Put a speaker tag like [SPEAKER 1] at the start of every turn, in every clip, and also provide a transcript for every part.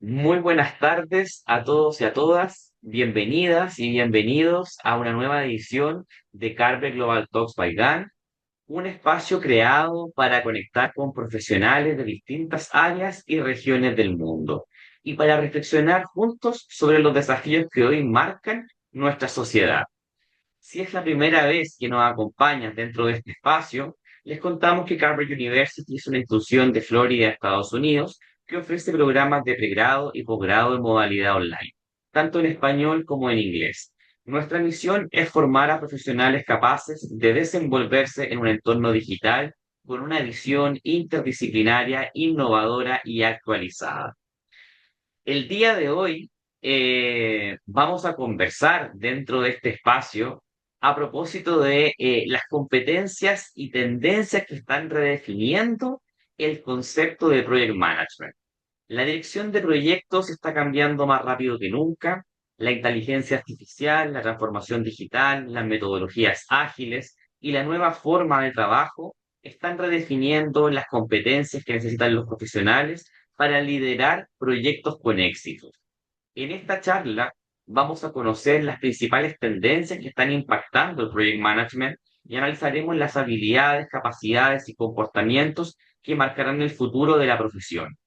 [SPEAKER 1] Muy buenas tardes a todos y a todas. Bienvenidas y bienvenidos a una nueva edición de Carver Global Talks by GAN, un espacio creado para conectar con profesionales de distintas áreas y regiones del mundo y para reflexionar juntos sobre los desafíos que hoy marcan nuestra sociedad. Si es la primera vez que nos acompañan dentro de este espacio, les contamos que Carver University es una institución de Florida, Estados Unidos, que ofrece programas de pregrado y posgrado en modalidad online, tanto en español como en inglés. Nuestra misión es formar a profesionales capaces de desenvolverse en un entorno digital con una visión interdisciplinaria, innovadora y actualizada. El día de hoy vamos a conversar dentro de este espacio a propósito de las competencias y tendencias que están redefiniendo el concepto de project management. La dirección de proyectos está cambiando más rápido que nunca. La inteligencia artificial, la transformación digital, las metodologías ágiles y la nueva forma de trabajo están redefiniendo las competencias que necesitan los profesionales para liderar proyectos con éxito. En esta charla vamos a conocer las principales tendencias que están impactando el project management y analizaremos las habilidades, capacidades y comportamientos que marcarán el futuro de la profesión.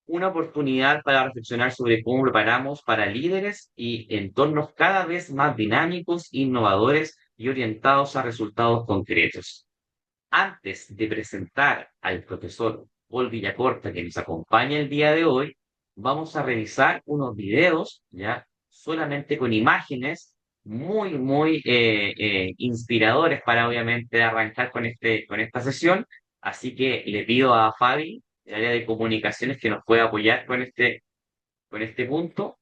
[SPEAKER 1] Una oportunidad para reflexionar sobre cómo preparamos para líderes y entornos cada vez más dinámicos, innovadores y orientados a resultados concretos. Antes de presentar al profesor Paul Villacorta, que nos acompaña el día de hoy, vamos a revisar unos videos, ya solamente con imágenes muy inspiradores para obviamente arrancar con esta sesión. Así que le pido a Fabi, del área de comunicaciones, que nos pueda apoyar con este punto.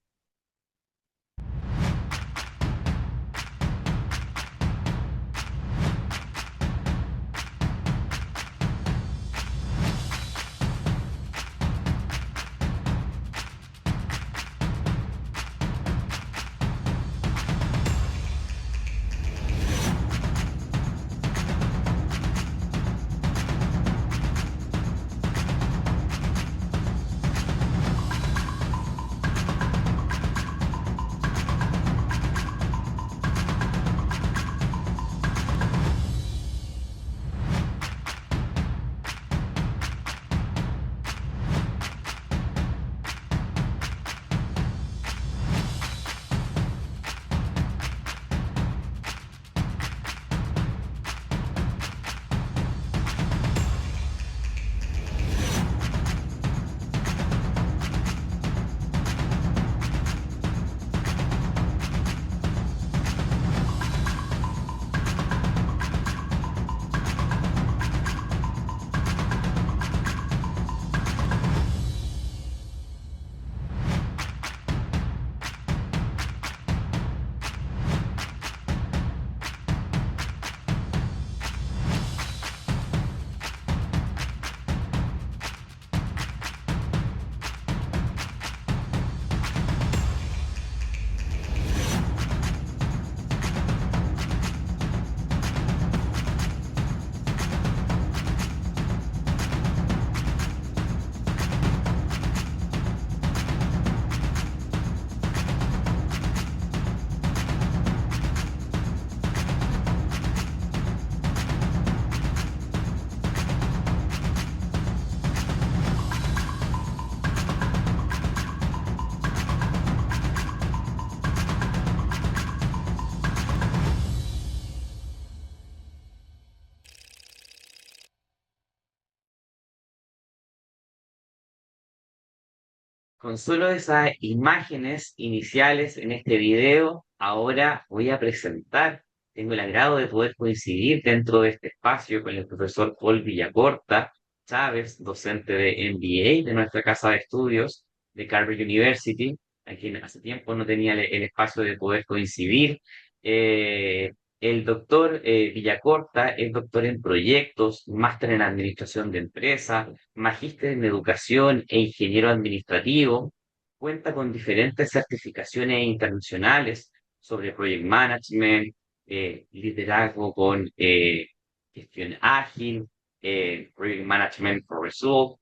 [SPEAKER 1] Con solo esas imágenes iniciales en este video, ahora voy a presentar. Tengo el agrado de poder coincidir dentro de este espacio con el profesor Paul Villacorta Chávez, docente de MBA de nuestra casa de estudios de Carver University, a quien hace tiempo no tenía el espacio de poder coincidir. Eh, el doctor Villacorta es doctor en proyectos, máster en administración de empresas, magíster en educación e ingeniero administrativo. Cuenta con diferentes certificaciones internacionales sobre project management, liderazgo con gestión ágil, project management for results.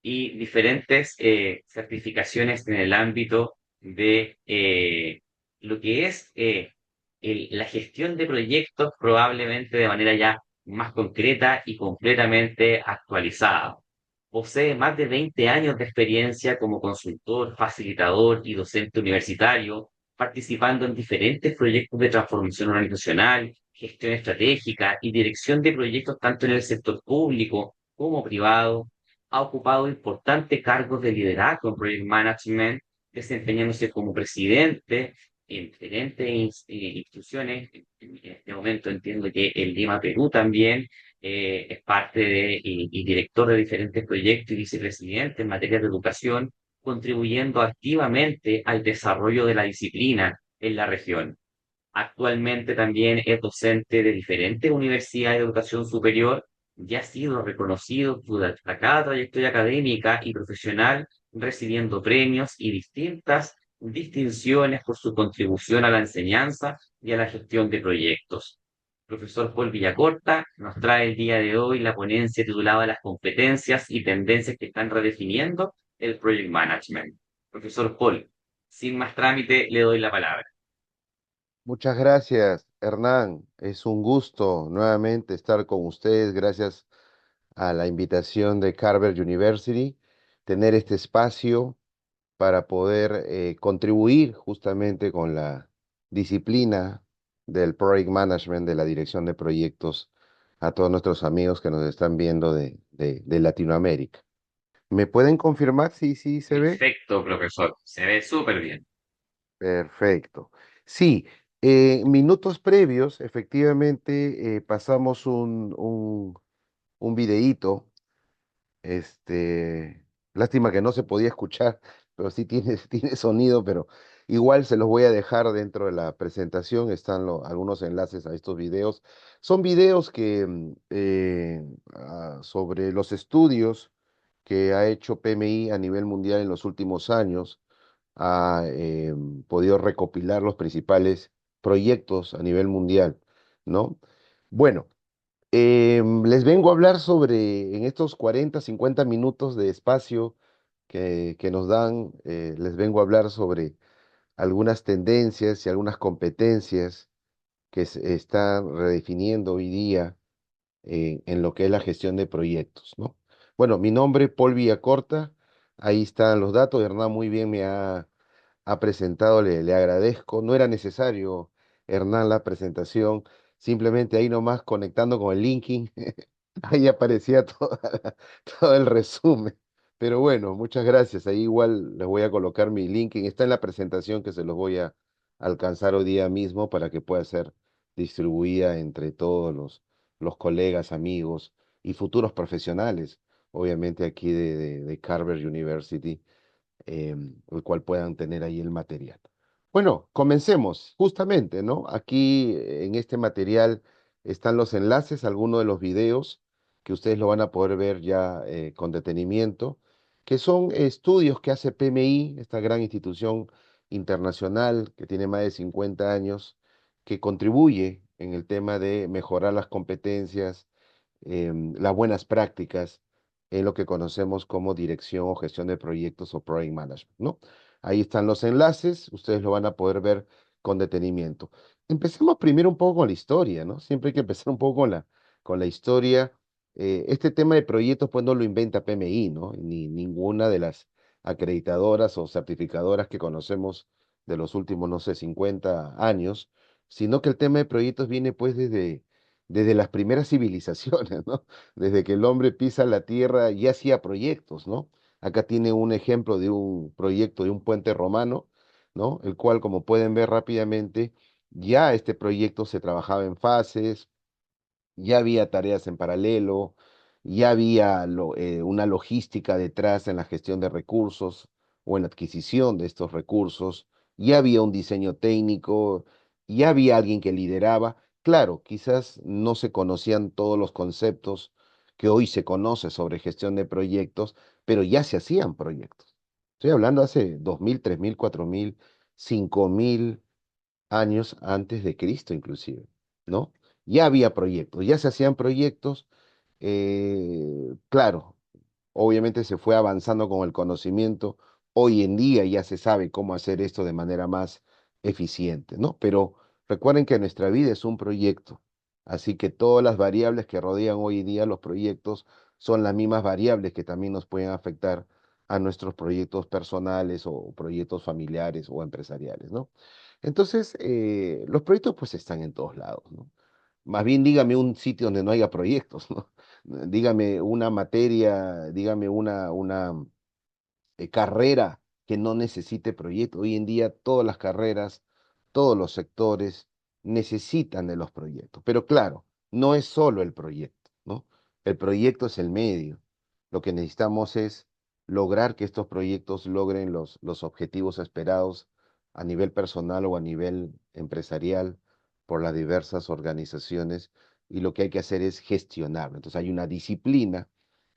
[SPEAKER 1] y diferentes certificaciones en el ámbito de lo que es la gestión de proyectos, probablemente de manera ya más concreta y completamente actualizada. Posee más de 20 años de experiencia como consultor, facilitador y docente universitario, participando en diferentes proyectos de transformación organizacional, gestión estratégica y dirección de proyectos tanto en el sector público como privado. Ha ocupado importantes cargos de liderazgo en Project Management, desempeñándose como presidente en diferentes instituciones. En este momento entiendo que el Lima Perú también es parte de, y director de diferentes proyectos y vicepresidente en materia de educación, contribuyendo activamente al desarrollo de la disciplina en la región. Actualmente también es docente de diferentes universidades de educación superior y ha sido reconocido por su destacada trayectoria académica y profesional, recibiendo premios y distintas distinciones por su contribución a la enseñanza y a la gestión de proyectos. Profesor Paul Villacorta nos trae el día de hoy la ponencia titulada Las competencias y tendencias que están redefiniendo el Project Management. Profesor Paul, sin más trámite, le doy la palabra.
[SPEAKER 2] Muchas gracias, Hernán. Es un gusto nuevamente estar con ustedes. Gracias a la invitación de Carver University, tener este espacio para poder contribuir justamente con la disciplina del Project Management, de la dirección de proyectos, a todos nuestros amigos que nos están viendo de Latinoamérica. ¿Me pueden confirmar si sí se ve?
[SPEAKER 1] Perfecto, profesor. Se ve súper bien.
[SPEAKER 2] Perfecto. Sí, minutos previos, efectivamente, pasamos un videíto. Lástima que no se podía escuchar, pero sí tiene, tiene sonido, pero igual se los voy a dejar dentro de la presentación. Están algunos enlaces a estos videos. Son videos que sobre los estudios que ha hecho PMI a nivel mundial en los últimos años ha podido recopilar los principales proyectos a nivel mundial, ¿no? Bueno, les vengo a hablar sobre, en estos 40, 50 minutos de espacio que nos dan, les vengo a hablar sobre algunas tendencias y algunas competencias que se están redefiniendo hoy día en lo que es la gestión de proyectos, ¿no? Bueno, mi nombre es Paul Villacorta, ahí están los datos, Hernán muy bien ha presentado, le agradezco. No era necesario, Hernán, la presentación, simplemente ahí nomás conectando con el linking, ahí aparecía todo el resumen. Pero bueno, muchas gracias. Ahí igual les voy a colocar mi linking. Está en la presentación que se los voy a alcanzar hoy día mismo para que pueda ser distribuida entre todos los colegas, amigos y futuros profesionales, obviamente aquí de Carver University, el cual puedan tener ahí el material. Bueno, comencemos justamente, ¿no? Aquí en este material están los enlaces, algunos de los videos que ustedes lo van a poder ver ya con detenimiento, que son estudios que hace PMI, esta gran institución internacional que tiene más de 50 años, que contribuye en el tema de mejorar las competencias, las buenas prácticas en lo que conocemos como dirección o gestión de proyectos o project management, ¿no? Ahí están los enlaces, ustedes lo van a poder ver con detenimiento. Empecemos primero un poco con la historia, ¿no? Siempre hay que empezar un poco con la historia. Este tema de proyectos, pues no lo inventa PMI, ¿no? Ni ninguna de las acreditadoras o certificadoras que conocemos de los últimos, no sé, 50 años, sino que el tema de proyectos viene pues desde las primeras civilizaciones, ¿no? Desde que el hombre pisa la tierra ya hacía proyectos, ¿no? Acá tiene un ejemplo de un proyecto de un puente romano, ¿no? El cual, como pueden ver rápidamente, ya este proyecto se trabajaba en fases, ya había tareas en paralelo, ya había una logística detrás en la gestión de recursos o en la adquisición de estos recursos, ya había un diseño técnico, ya había alguien que lideraba. Claro, quizás no se conocían todos los conceptos que hoy se conoce sobre gestión de proyectos, pero ya se hacían proyectos. Estoy hablando hace 2000, 3000, 4000, 5000 años antes de Cristo inclusive, ¿no? Ya había proyectos, ya se hacían proyectos, claro, obviamente se fue avanzando con el conocimiento. Hoy en día ya se sabe cómo hacer esto de manera más eficiente, ¿no? Pero recuerden que nuestra vida es un proyecto, así que todas las variables que rodean hoy en día los proyectos son las mismas variables que también nos pueden afectar a nuestros proyectos personales o proyectos familiares o empresariales, ¿no? Entonces, los proyectos pues están en todos lados, ¿no? Más bien dígame un sitio donde no haya proyectos, ¿no? Dígame una materia, dígame una carrera que no necesite proyecto. Hoy en día todas las carreras, todos los sectores necesitan de los proyectos. Pero claro, no es solo el proyecto, ¿no? El proyecto es el medio. Lo que necesitamos es lograr que estos proyectos logren los objetivos esperados a nivel personal o a nivel empresarial por las diversas organizaciones, y lo que hay que hacer es gestionarlo. Entonces hay una disciplina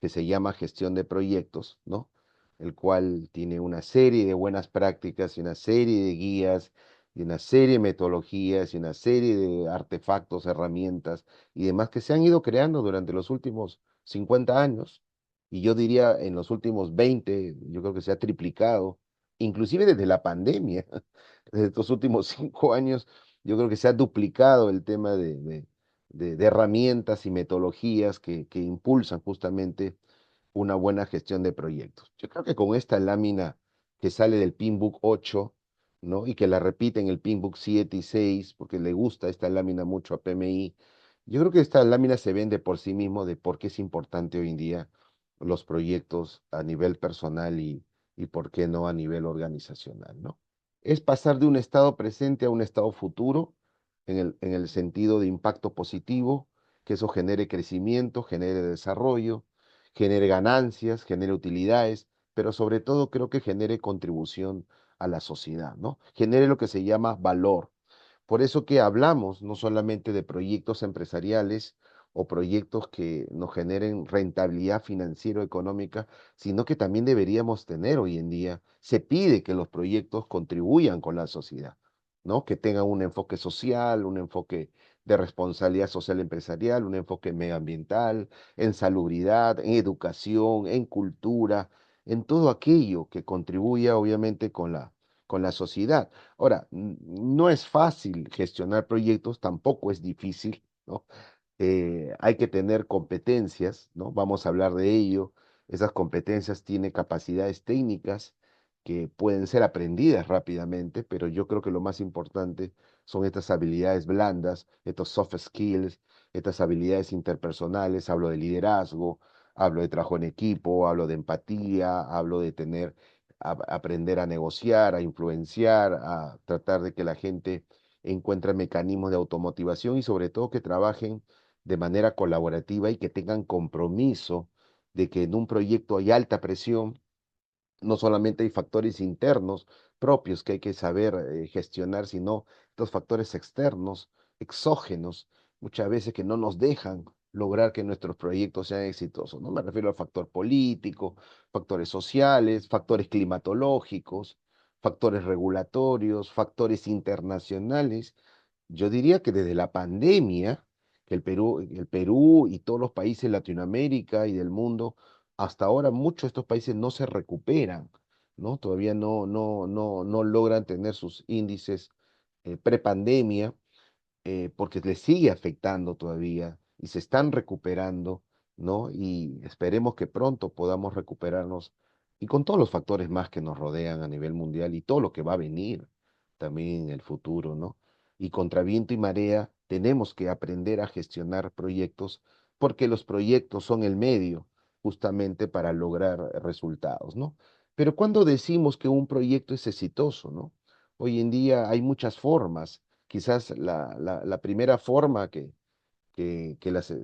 [SPEAKER 2] que se llama gestión de proyectos, ¿no? El cual tiene una serie de buenas prácticas y una serie de guías y una serie de metodologías y una serie de artefactos, herramientas y demás que se han ido creando durante los últimos 50 años, y yo diría en los últimos 20, yo creo que se ha triplicado, inclusive desde la pandemia, desde estos últimos 5 años, yo creo que se ha duplicado el tema de herramientas y metodologías que impulsan justamente una buena gestión de proyectos. Yo creo que con esta lámina que sale del Pinbook 8, ¿no? Y que la repite en el Pinbook 7 y 6, porque le gusta esta lámina mucho a PMI, yo creo que esta lámina se vende por sí mismo de por qué es importante hoy en día los proyectos a nivel personal y por qué no a nivel organizacional, ¿no? Es pasar de un estado presente a un estado futuro en el sentido de impacto positivo, que eso genere crecimiento, genere desarrollo, genere ganancias, genere utilidades, pero sobre todo creo que genere contribución a la sociedad, ¿no? Genere lo que se llama valor. Por eso que hablamos no solamente de proyectos empresariales o proyectos que nos generen rentabilidad financiera o económica, sino que también deberíamos tener hoy en día, se pide que los proyectos contribuyan con la sociedad, ¿no? Que tengan un enfoque social, un enfoque de responsabilidad social empresarial, un enfoque medioambiental, en salubridad, en educación, en cultura, en todo aquello que contribuya obviamente con la sociedad. Ahora, no es fácil gestionar proyectos, tampoco es difícil, ¿no? Hay que tener competencias, ¿no? Vamos a hablar de ello. Esas competencias tienen capacidades técnicas que pueden ser aprendidas rápidamente, pero yo creo que lo más importante son estas habilidades blandas, estos soft skills, estas habilidades interpersonales. Hablo de liderazgo, hablo de trabajo en equipo, hablo de empatía, hablo de aprender a negociar, a influenciar, a tratar de que la gente encuentre mecanismos de automotivación y sobre todo que trabajen de manera colaborativa y que tengan compromiso de que en un proyecto hay alta presión. No solamente hay factores internos propios que hay que saber gestionar, sino estos factores externos, exógenos, muchas veces que no nos dejan lograr que nuestros proyectos sean exitosos. No me refiero al factor político, factores sociales, factores climatológicos, factores regulatorios, factores internacionales. Yo diría que desde la pandemia, que el Perú y todos los países de Latinoamérica y del mundo, hasta ahora muchos de estos países no se recuperan, ¿no? Todavía no logran tener sus índices prepandemia, porque les sigue afectando todavía y se están recuperando, ¿no? Y esperemos que pronto podamos recuperarnos y con todos los factores más que nos rodean a nivel mundial y todo lo que va a venir también en el futuro, ¿no? Y contra viento y marea tenemos que aprender a gestionar proyectos, porque los proyectos son el medio justamente para lograr resultados, ¿no? Pero cuando decimos que un proyecto es exitoso, ¿no? Hoy en día hay muchas formas. Quizás la primera forma que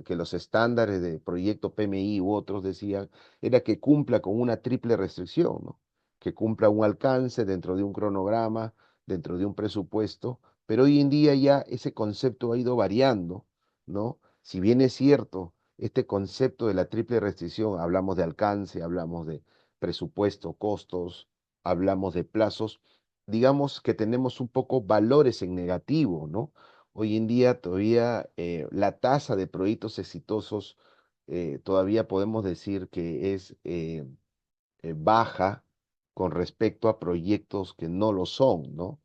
[SPEAKER 2] los estándares de proyecto PMI u otros decían era que cumpla con una triple restricción, ¿no? Que cumpla un alcance dentro de un cronograma, dentro de un presupuesto, pero hoy en día ya ese concepto ha ido variando, ¿no? Si bien es cierto, este concepto de la triple restricción, hablamos de alcance, hablamos de presupuesto, costos, hablamos de plazos, digamos que tenemos un poco valores en negativo, ¿no? Hoy en día todavía la tasa de proyectos exitosos todavía podemos decir que es baja con respecto a proyectos que no lo son, ¿no?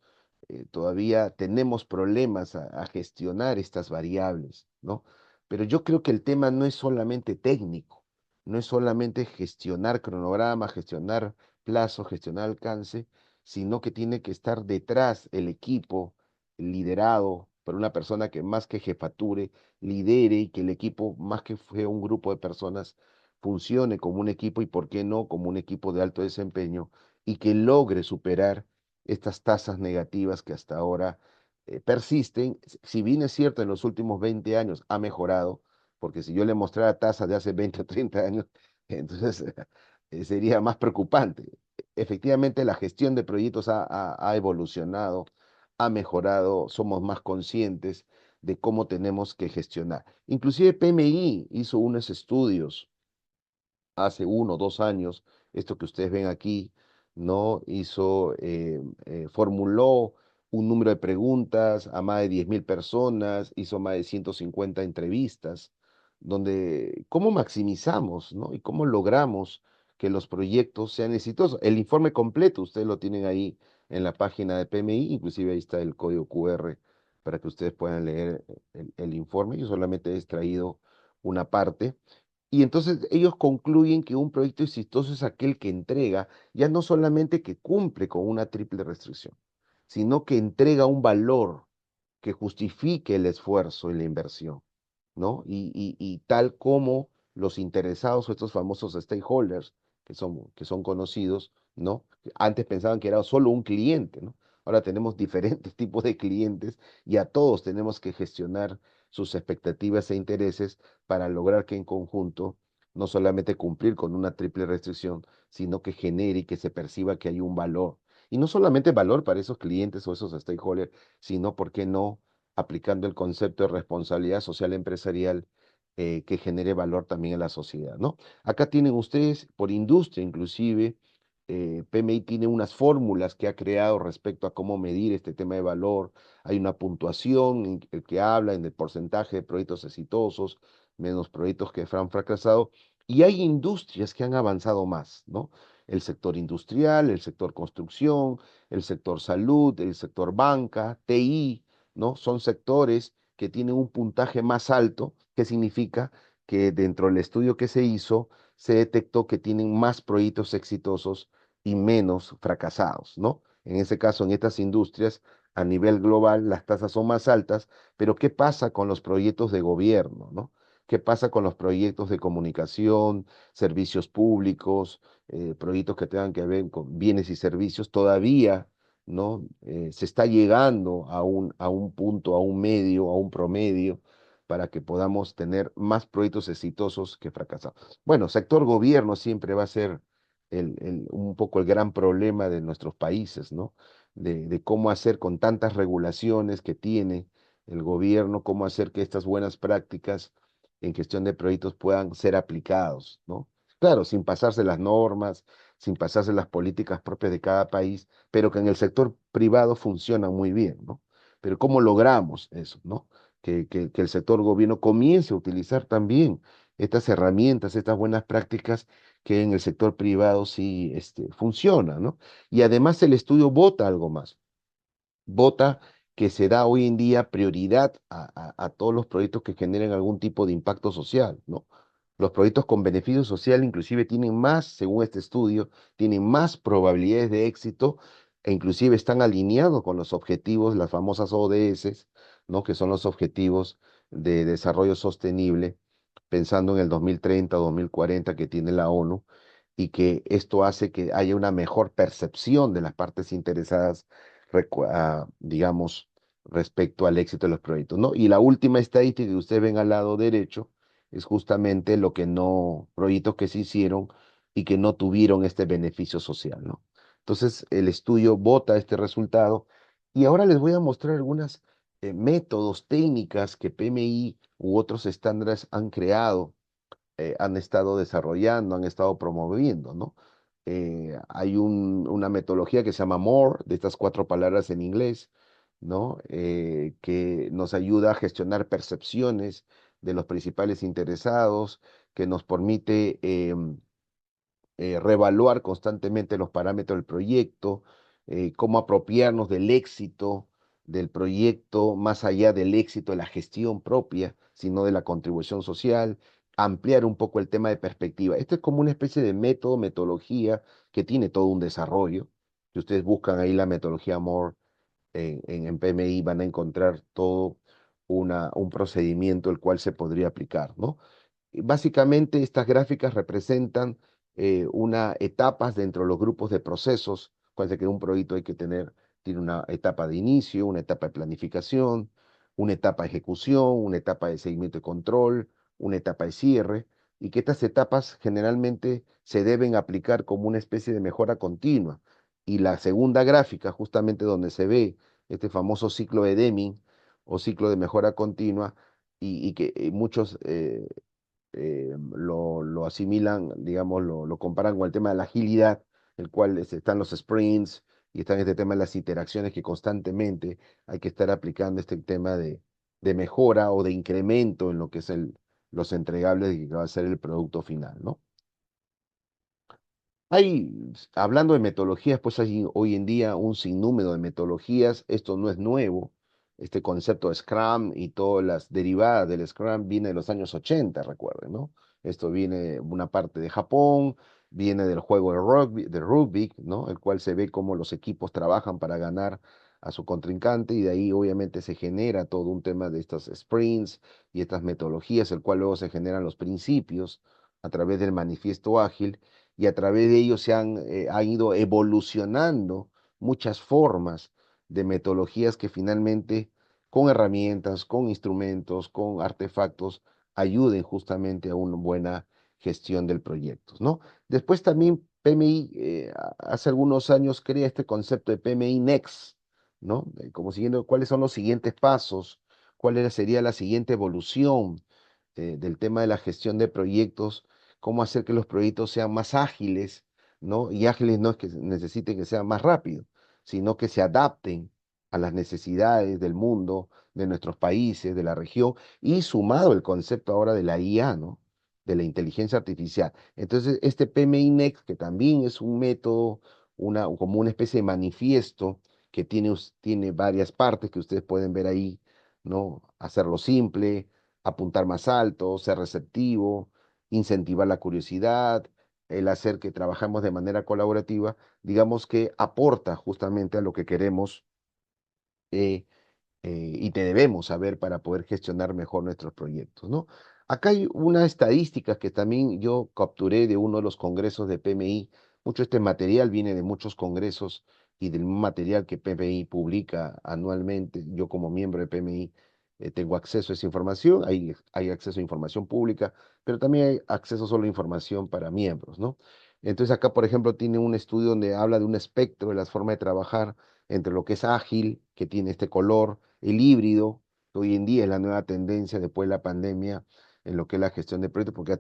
[SPEAKER 2] Todavía tenemos problemas a gestionar estas variables, ¿no? Pero yo creo que el tema no es solamente técnico, no es solamente gestionar cronograma, gestionar plazo, gestionar alcance, sino que tiene que estar detrás el equipo liderado por una persona que más que jefature, lidere y que el equipo, más que fue un grupo de personas, funcione como un equipo y, ¿por qué no?, como un equipo de alto desempeño y que logre superar estas tasas negativas que hasta ahora persisten. Si bien es cierto, en los últimos 20 años ha mejorado, porque si yo le mostrara tasas de hace 20 o 30 años, entonces sería más preocupante. Efectivamente, la gestión de proyectos ha evolucionado, ha mejorado, somos más conscientes de cómo tenemos que gestionar. Inclusive PMI hizo unos estudios hace 1 o 2 años, esto que ustedes ven aquí, ¿no? Formuló un número de preguntas a más de 10.000 personas, hizo más de 150 entrevistas, donde cómo maximizamos, ¿no? Y cómo logramos que los proyectos sean exitosos. El informe completo, ustedes lo tienen ahí en la página de PMI, inclusive ahí está el código QR para que ustedes puedan leer el informe. Yo solamente he extraído una parte. Y entonces ellos concluyen que un proyecto exitoso es aquel que entrega, ya no solamente que cumple con una triple restricción, sino que entrega un valor que justifique el esfuerzo y la inversión, ¿no? Y tal como los interesados o estos famosos stakeholders, que son conocidos, ¿no? Antes pensaban que era solo un cliente, ¿no? Ahora tenemos diferentes tipos de clientes y a todos tenemos que gestionar sus expectativas e intereses para lograr que en conjunto no solamente cumplir con una triple restricción, sino que genere y que se perciba que hay un valor. Y no solamente valor para esos clientes o esos stakeholders, sino, ¿por qué no?, aplicando el concepto de responsabilidad social empresarial que genere valor también en la sociedad, ¿no? Acá tienen ustedes, por industria inclusive, PMI tiene unas fórmulas que ha creado respecto a cómo medir este tema de valor. Hay una puntuación que habla en el porcentaje de proyectos exitosos, menos proyectos que han fracasado, y hay industrias que han avanzado más, ¿no? El sector industrial, el sector construcción, el sector salud, el sector banca, TI, ¿no? Son sectores que tienen un puntaje más alto, que significa que dentro del estudio que se hizo, se detectó que tienen más proyectos exitosos y menos fracasados, ¿no? En ese caso, en estas industrias, a nivel global, las tasas son más altas, pero ¿qué pasa con los proyectos de gobierno, ¿no? ¿Qué pasa con los proyectos de comunicación, servicios públicos, proyectos que tengan que ver con bienes y servicios? Todavía, ¿no? Se está llegando a un punto, a un medio, a un promedio, para que podamos tener más proyectos exitosos que fracasados. Bueno, sector gobierno siempre va a ser un poco el gran problema de nuestros países, ¿no? De cómo hacer con tantas regulaciones que tiene el gobierno, cómo hacer que estas buenas prácticas en gestión de proyectos puedan ser aplicados, ¿no? Claro, sin pasarse las normas, sin pasarse las políticas propias de cada país, pero que en el sector privado funcionan muy bien, ¿no? Pero ¿cómo logramos eso, ¿no? Que el sector gobierno comience a utilizar también estas herramientas, estas buenas prácticas que en el sector privado sí funciona, ¿no? Y además el estudio vota algo más, vota que se da hoy en día prioridad a todos los proyectos que generen algún tipo de impacto social, ¿no? Los proyectos con beneficio social inclusive tienen más, según este estudio, tienen más probabilidades de éxito e inclusive están alineados con los objetivos, las famosas ODS, ¿no? Que son los objetivos de desarrollo sostenible, pensando en el 2030, 2040 que tiene la ONU, y que esto hace que haya una mejor percepción de las partes interesadas, digamos, respecto al éxito de los proyectos, ¿no? Y la última estadística que ustedes ven al lado derecho es justamente lo que no, proyectos que se hicieron y que no tuvieron este beneficio social, ¿no? Entonces, el estudio vota este resultado y ahora les voy a mostrar algunos métodos, técnicas que PMI u otros estándares han creado, han estado desarrollando, han estado promoviendo, ¿no? Hay una metodología que se llama MORE, de estas 4 palabras en inglés, ¿no? Que nos ayuda a gestionar percepciones de los principales interesados, que nos permite reevaluar constantemente los parámetros del proyecto, cómo apropiarnos del éxito del proyecto, más allá del éxito de la gestión propia, sino de la contribución social, ampliar un poco el tema de perspectiva. Esto es como una especie de método, metodología que tiene todo un desarrollo. Si ustedes buscan ahí la metodología MORE en PMI, van a encontrar todo un procedimiento el cual se podría aplicar, ¿no? Básicamente, estas gráficas representan una etapas dentro de los grupos de procesos. Acuérdense que un proyecto hay que tener, tiene una etapa de inicio, una etapa de planificación, una etapa de ejecución, una etapa de seguimiento y control, una etapa de cierre, y que estas etapas generalmente se deben aplicar como una especie de mejora continua. Y la segunda gráfica, justamente donde se ve este famoso ciclo de Deming o ciclo de mejora continua, y que muchos lo asimilan, digamos, lo comparan con el tema de la agilidad, el cual están los sprints y están este tema de las interacciones que constantemente hay que estar aplicando este tema de mejora o de incremento en lo que es los entregables y que va a ser el producto final, ¿no? Hay, hablando de metodologías, pues hay hoy en día un sinnúmero de metodologías. Esto no es nuevo. Este concepto de Scrum y todas las derivadas del Scrum viene de los años 80, recuerden, ¿no? Esto viene una parte de Japón, viene del juego de rugby, ¿no? El cual se ve cómo los equipos trabajan para ganar a su contrincante y de ahí obviamente se genera todo un tema de estas sprints y estas metodologías, el cual luego se generan los principios a través del manifiesto ágil y a través de ellos han ido evolucionando muchas formas de metodologías que finalmente con herramientas, con instrumentos, con artefactos, ayuden justamente a una buena gestión del proyecto, ¿no? Después también PMI, hace algunos años crea este concepto de PMI Next, ¿no? Como siguiendo cuáles son los siguientes pasos, sería la siguiente evolución del tema de la gestión de proyectos, cómo hacer que los proyectos sean más ágiles, ¿no? Y ágiles no es que necesiten que sean más rápidos, sino que se adapten a las necesidades del mundo, de nuestros países, de la región, y sumado el concepto ahora de la IA, ¿no? De la inteligencia artificial. Entonces, este PMI Next, que también es un método, como una especie de manifiesto que tiene varias partes que ustedes pueden ver ahí, ¿no? Hacerlo simple, apuntar más alto, ser receptivo, incentivar la curiosidad, el hacer que trabajemos de manera colaborativa, digamos que aporta justamente a lo que queremos eh, y te debemos saber para poder gestionar mejor nuestros proyectos, ¿no? Acá hay una estadística que también yo capturé de uno de los congresos de PMI. Mucho este material viene de muchos congresos y del material que PMI publica anualmente. Yo como miembro de PMI tengo acceso a esa información, hay acceso a información pública, pero también hay acceso solo a información para miembros, ¿no? Entonces acá, por ejemplo, tiene un estudio donde habla de un espectro de las formas de trabajar entre lo que es ágil, que tiene este color, el híbrido, que hoy en día es la nueva tendencia después de la pandemia en lo que es la gestión de proyectos, porque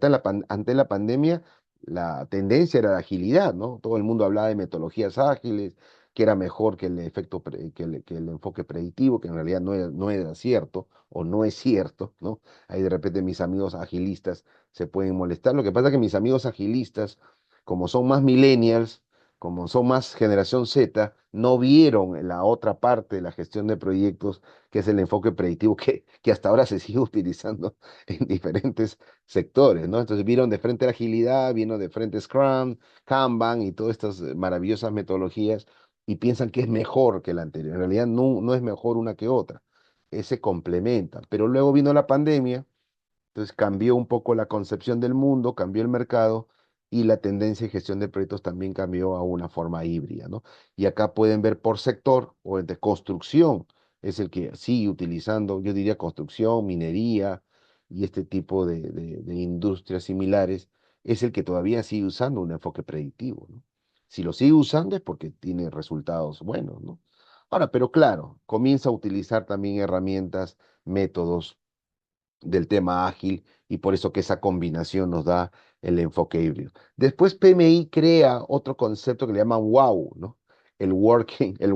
[SPEAKER 2] ante la pandemia la tendencia era la agilidad, ¿no? Todo el mundo hablaba de metodologías ágiles, que era mejor que el efecto, que el enfoque predictivo, que en realidad no era cierto o no es cierto, ¿no? Ahí de repente mis amigos agilistas se pueden molestar. Lo que pasa es que mis amigos agilistas, como son más millennials, como son más generación Z, no vieron la otra parte de la gestión de proyectos, que es el enfoque predictivo, que hasta ahora se sigue utilizando en diferentes sectores, ¿no? Entonces vieron de frente la agilidad, vieron de frente Scrum, Kanban y todas estas maravillosas metodologías y piensan que es mejor que la anterior. En realidad no es mejor una que otra, se complementan. Pero luego vino la pandemia, entonces cambió un poco la concepción del mundo, cambió el mercado y la tendencia de gestión de proyectos también cambió a una forma híbrida, ¿no? Y acá pueden ver por sector o el de construcción, es el que sigue utilizando, yo diría construcción, minería y este tipo de industrias similares, es el que todavía sigue usando un enfoque predictivo, ¿no? Si lo sigue usando es porque tiene resultados buenos, ¿no? Ahora, pero claro, comienza a utilizar también herramientas, métodos del tema ágil y por eso que esa combinación nos da el enfoque híbrido. Después PMI crea otro concepto que le llaman WOW, ¿no? El working, el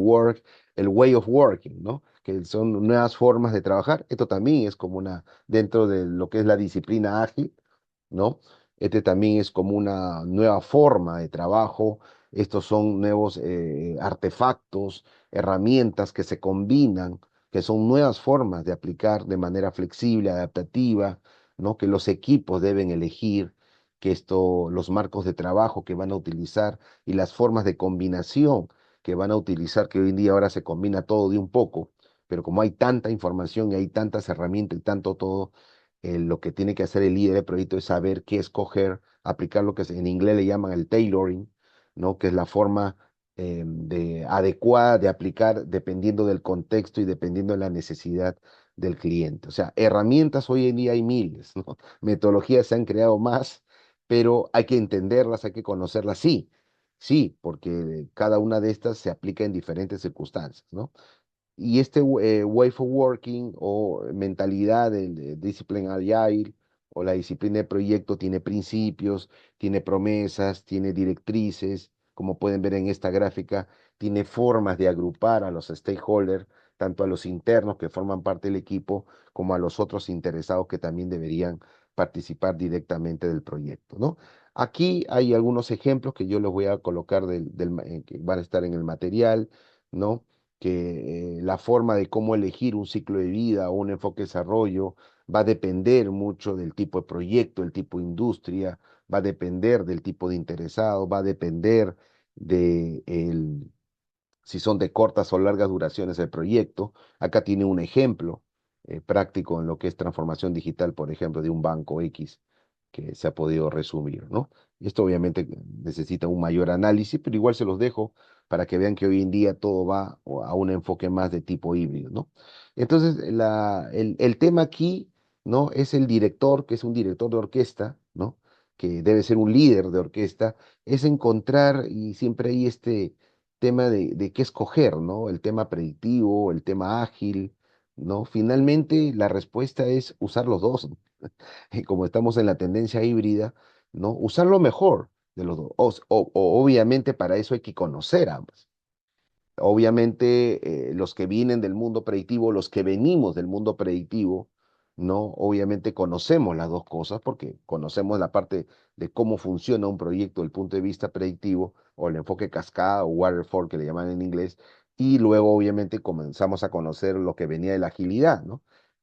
[SPEAKER 2] way of working, ¿no? Que son nuevas formas de trabajar. Esto también es como dentro de lo que es la disciplina ágil, ¿no? Este también es como una nueva forma de trabajo. Estos son nuevos artefactos, herramientas que se combinan, que son nuevas formas de aplicar de manera flexible, adaptativa, ¿no? Que los equipos deben elegir, que los marcos de trabajo que van a utilizar y las formas de combinación que van a utilizar, que hoy en día ahora se combina todo de un poco, pero como hay tanta información y hay tantas herramientas y tanto todo, lo que tiene que hacer el líder del proyecto es saber qué escoger, aplicar lo que en inglés le llaman el tailoring, ¿no? Que es la forma adecuada de aplicar dependiendo del contexto y dependiendo de la necesidad del cliente. O sea, herramientas hoy en día hay miles, ¿no? Metodologías se han creado más, pero hay que entenderlas, hay que conocerlas, sí, sí, porque cada una de estas se aplica en diferentes circunstancias, ¿no? Y este way for working o mentalidad del discipline agile o la disciplina de proyecto tiene principios, tiene promesas, tiene directrices, como pueden ver en esta gráfica, tiene formas de agrupar a los stakeholders, tanto a los internos que forman parte del equipo, como a los otros interesados que también deberían participar directamente del proyecto, ¿no? Aquí hay algunos ejemplos que yo les voy a colocar que van a estar en el material, ¿no? Que la forma de cómo elegir un ciclo de vida o un enfoque de desarrollo va a depender mucho del tipo de proyecto, el tipo de industria, va a depender del tipo de interesado, va a depender de si son de cortas o largas duraciones el proyecto. Acá tiene un ejemplo práctico en lo que es transformación digital, por ejemplo, de un banco X que se ha podido resumir, ¿no? Y esto obviamente necesita un mayor análisis, pero igual se los dejo para que vean que hoy en día todo va a un enfoque más de tipo híbrido, ¿no? Entonces, el tema aquí, ¿no? Es el director, que es un director de orquesta, ¿no? Que debe ser un líder de orquesta, es encontrar, y siempre hay este tema de qué escoger, ¿no? El tema predictivo, el tema ágil, ¿no? Finalmente, la respuesta es usar los dos, ¿no? Y como estamos en la tendencia híbrida, ¿no? Usar lo mejor de los dos. Obviamente para eso hay que conocer ambas. Obviamente, los que vienen del mundo predictivo, los que venimos del mundo predictivo, ¿no? Obviamente conocemos las dos cosas porque conocemos la parte de cómo funciona un proyecto desde el punto de vista predictivo o el enfoque cascada o waterfall que le llaman en inglés, y luego obviamente comenzamos a conocer lo que venía de la agilidad, ¿no?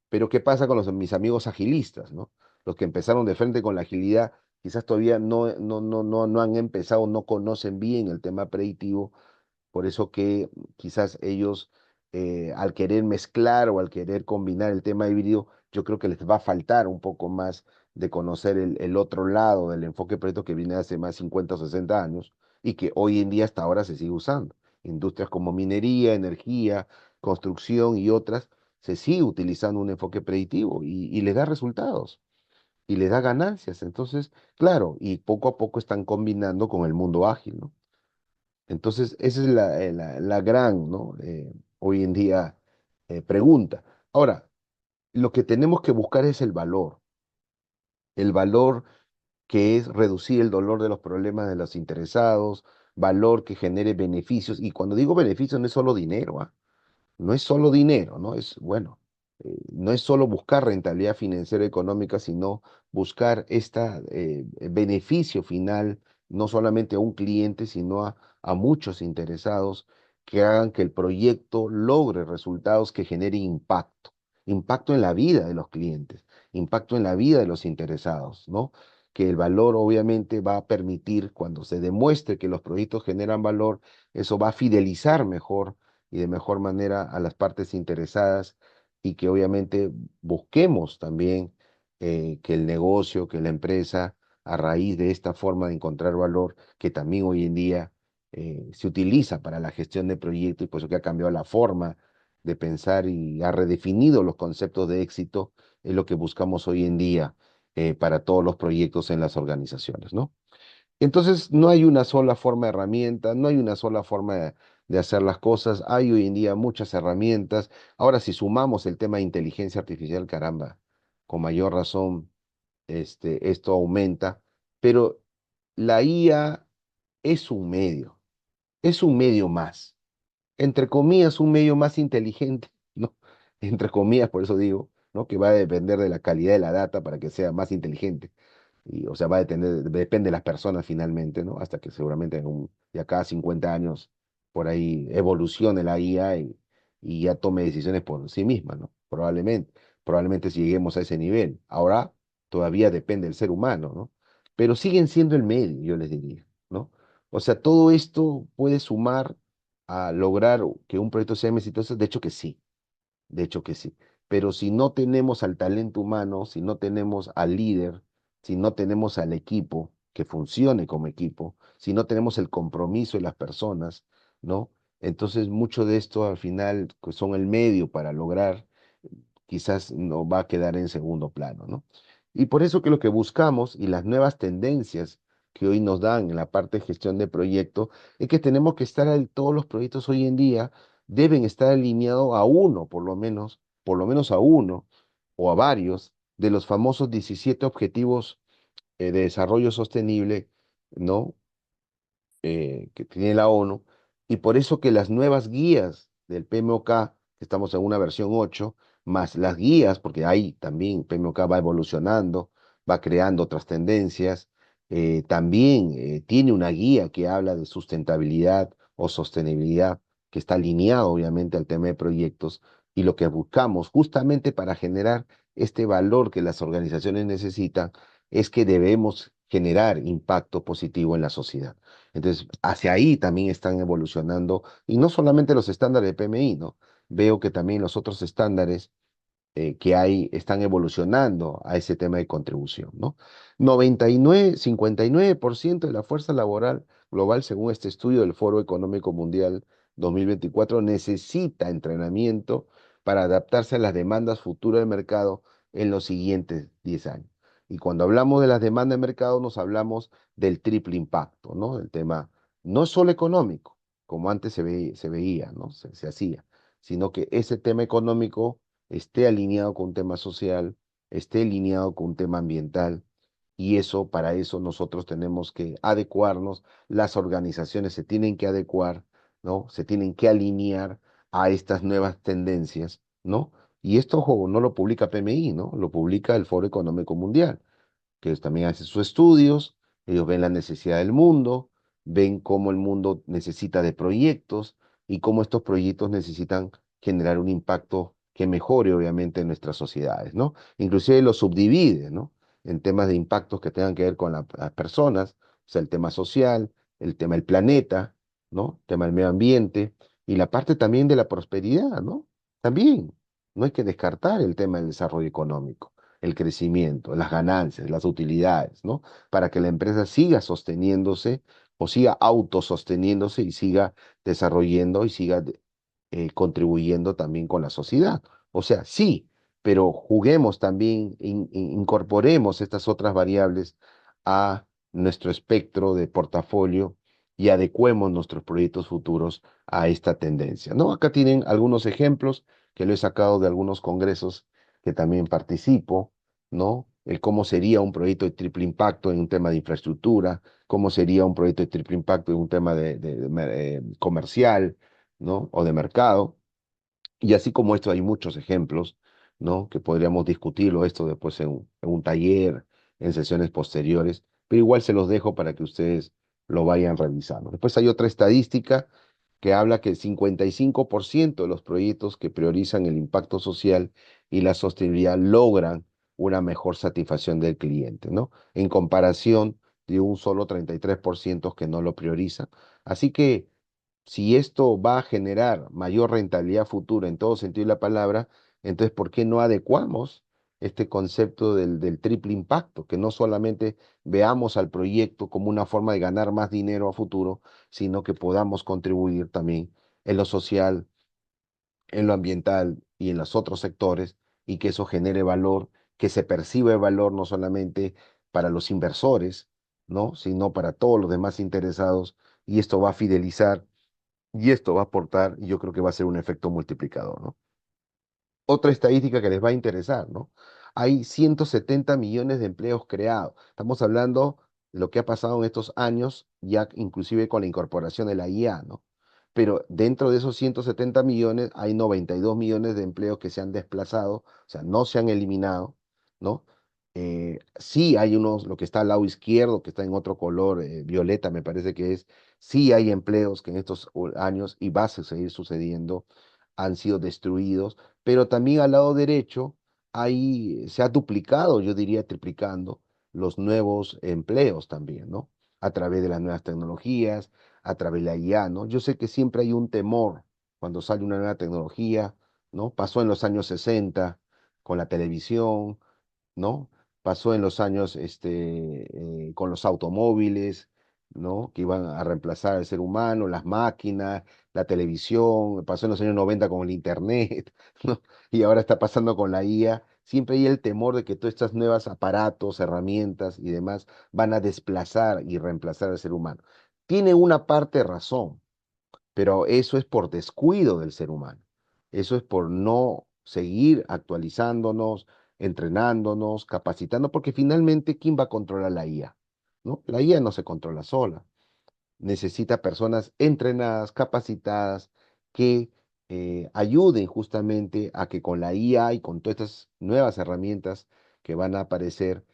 [SPEAKER 2] Pero ¿qué pasa con mis amigos agilistas, ¿no? Los que empezaron de frente con la agilidad, quizás todavía no han empezado, no conocen bien el tema predictivo, por eso que quizás ellos, al querer mezclar o al querer combinar el tema híbrido, yo creo que les va a faltar un poco más de conocer el otro lado del enfoque proyecto que viene hace más 50 o 60 años y que hoy en día hasta ahora se sigue usando. Industrias como minería, energía, construcción y otras, se sigue utilizando un enfoque predictivo y les da resultados y les da ganancias. Entonces, claro, y poco a poco están combinando con el mundo ágil, ¿no? Entonces, esa es la gran, ¿no? Hoy en día pregunta. Ahora, lo que tenemos que buscar es el valor que es reducir el dolor de los problemas de los interesados, valor que genere beneficios. Y cuando digo beneficios no es solo dinero, ¿ah? No es solo dinero, ¿no? Es, bueno, no es solo buscar rentabilidad financiera económica, sino buscar este beneficio final, no solamente a un cliente, sino a muchos interesados que hagan que el proyecto logre resultados que generen impacto, impacto en la vida de los clientes, impacto en la vida de los interesados, ¿no? Que el valor obviamente va a permitir, cuando se demuestre que los proyectos generan valor, eso va a fidelizar mejor y de mejor manera a las partes interesadas y que obviamente busquemos también que el negocio, que la empresa, a raíz de esta forma de encontrar valor, que también hoy en día se utiliza para la gestión de proyectos y por eso que ha cambiado la forma de pensar y ha redefinido los conceptos de éxito, es lo que buscamos hoy en día para todos los proyectos en las organizaciones, ¿no? Entonces, no hay una sola forma de herramienta, no hay una sola forma de hacer las cosas. Hay hoy en día muchas herramientas. Ahora, si sumamos el tema de inteligencia artificial, caramba, con mayor razón, esto aumenta. Pero la IA es un medio más, entre comillas, un medio más inteligente, ¿no? Entre comillas, por eso digo, ¿no? Que va a depender de la calidad de la data para que sea más inteligente. Y, o sea, va a depender, depende de las personas finalmente, ¿no? Hasta que seguramente ya cada 50 años por ahí evolucione la IA y ya tome decisiones por sí misma, ¿no? Probablemente si lleguemos a ese nivel. Ahora todavía depende del ser humano, ¿no? Pero siguen siendo el medio, yo les diría, ¿no? O sea, todo esto puede sumar a lograr que un proyecto sea exitoso, de hecho que sí. De hecho que sí. Pero si no tenemos al talento humano, si no tenemos al líder, si no tenemos al equipo que funcione como equipo, si no tenemos el compromiso de las personas, ¿no? Entonces mucho de esto al final pues, son el medio para lograr, quizás no va a quedar en segundo plano, ¿no? Y por eso que lo que buscamos y las nuevas tendencias que hoy nos dan en la parte de gestión de proyectos es que tenemos que estar, todos los proyectos hoy en día deben estar alineados a uno, por lo menos a uno o a varios de los famosos 17 objetivos de desarrollo sostenible, ¿no? Que tiene la ONU, y por eso que las nuevas guías del PMOK, que estamos en una versión 8 más las guías, porque ahí también PMOK va evolucionando, va creando otras tendencias, también tiene una guía que habla de sustentabilidad o sostenibilidad, que está alineado obviamente al tema de proyectos, y lo que buscamos justamente para generar este valor que las organizaciones necesitan es que debemos generar impacto positivo en la sociedad. Entonces, hacia ahí también están evolucionando, y no solamente los estándares de PMI, ¿no? Veo que también los otros estándares que hay están evolucionando a ese tema de contribución, ¿no? 59 de la fuerza laboral global, según este estudio del Foro Económico Mundial 2024, necesita entrenamiento para adaptarse a las demandas futuras del mercado en los siguientes 10 años. Y cuando hablamos de las demandas de mercado, nos hablamos del triple impacto, ¿no? El tema no solo económico, como antes se veía, ¿no? Se hacía, sino que ese tema económico esté alineado con un tema social, esté alineado con un tema ambiental, y eso, para eso nosotros tenemos que adecuarnos, las organizaciones se tienen que adecuar, ¿no? Se tienen que alinear a estas nuevas tendencias, ¿no? Y esto, ojo, no lo publica PMI, ¿no? Lo publica el Foro Económico Mundial, que ellos también hacen sus estudios, ellos ven la necesidad del mundo, ven cómo el mundo necesita de proyectos y cómo estos proyectos necesitan generar un impacto que mejore obviamente nuestras sociedades, ¿no? Inclusive lo subdivide, ¿no? En temas de impactos que tengan que ver con las personas, o sea, el tema social, el tema del planeta, ¿no? El tema del medio ambiente y la parte también de la prosperidad, ¿no? También, no hay que descartar el tema del desarrollo económico, el crecimiento, las ganancias, las utilidades, ¿no? Para que la empresa siga sosteniéndose o siga autososteniéndose y siga desarrollando y siga contribuyendo también con la sociedad. O sea, sí, pero juguemos también, incorporemos estas otras variables a nuestro espectro de portafolio y adecuemos nuestros proyectos futuros a esta tendencia, ¿no? Acá tienen algunos ejemplos que lo he sacado de algunos congresos que también participo, ¿no? El cómo sería un proyecto de triple impacto en un tema de infraestructura, cómo sería un proyecto de triple impacto en un tema comercial, ¿no? O de mercado. Y así como esto hay muchos ejemplos, ¿no? Que podríamos discutirlo esto después en un taller, en sesiones posteriores, pero igual se los dejo para que ustedes lo vayan revisando. Después hay otra estadística que habla que el 55% de los proyectos que priorizan el impacto social y la sostenibilidad logran una mejor satisfacción del cliente, ¿no? En comparación de un solo 33% que no lo prioriza. Así que si esto va a generar mayor rentabilidad futura en todo sentido de la palabra, entonces, ¿por qué no adecuamos este concepto del triple impacto? Que no solamente veamos al proyecto como una forma de ganar más dinero a futuro, sino que podamos contribuir también en lo social, en lo ambiental y en los otros sectores, y que eso genere valor, que se perciba el valor no solamente para los inversores, ¿no? Sino para todos los demás interesados, y esto va a fidelizar y esto va a aportar, y yo creo que va a ser un efecto multiplicador, ¿no? Otra estadística que les va a interesar, ¿no? Hay 170 millones de empleos creados. Estamos hablando de lo que ha pasado en estos años, ya inclusive con la incorporación de la IA, ¿no? Pero dentro de esos 170 millones hay 92 millones de empleos que se han desplazado, o sea, no se han eliminado, ¿no? Sí hay unos, lo que está al lado izquierdo, que está en otro color, violeta, me parece que es, sí hay empleos que en estos años, y va a seguir sucediendo, han sido destruidos, pero también al lado derecho se ha duplicado, yo diría triplicando, los nuevos empleos también, ¿no? A través de las nuevas tecnologías, a través de la IA, ¿no? Yo sé que siempre hay un temor cuando sale una nueva tecnología, ¿no? Pasó en los años 60 con la televisión, ¿no? Pasó en los años con los automóviles, ¿no? Que iban a reemplazar al ser humano, las máquinas, la televisión, pasó en los años 90 con el internet, ¿no? Y ahora está pasando con la IA. Siempre hay el temor de que todos estos nuevos aparatos, herramientas y demás van a desplazar y reemplazar al ser humano. Tiene una parte de razón, pero eso es por descuido del ser humano. Eso es por no seguir actualizándonos, entrenándonos, capacitando, porque finalmente, ¿quién va a controlar la IA? ¿No? La IA no se controla sola. Necesita personas entrenadas, capacitadas, que ayuden justamente a que con la IA y con todas estas nuevas herramientas que van a aparecer,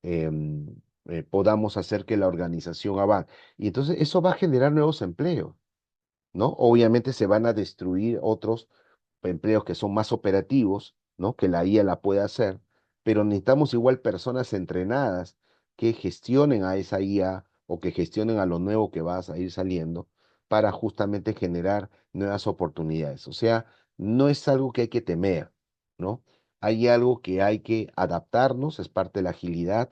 [SPEAKER 2] em, podamos hacer que la organización avance. Y entonces eso va a generar nuevos empleos, ¿no? Obviamente se van a destruir otros empleos que son más operativos, ¿no? Que la IA la puede hacer, pero necesitamos igual personas entrenadas que gestionen a esa IA o que gestionen a lo nuevo que va a ir saliendo para justamente generar nuevas oportunidades. O sea, no es algo que hay que temer, ¿no? Hay algo que hay que adaptarnos, es parte de la agilidad,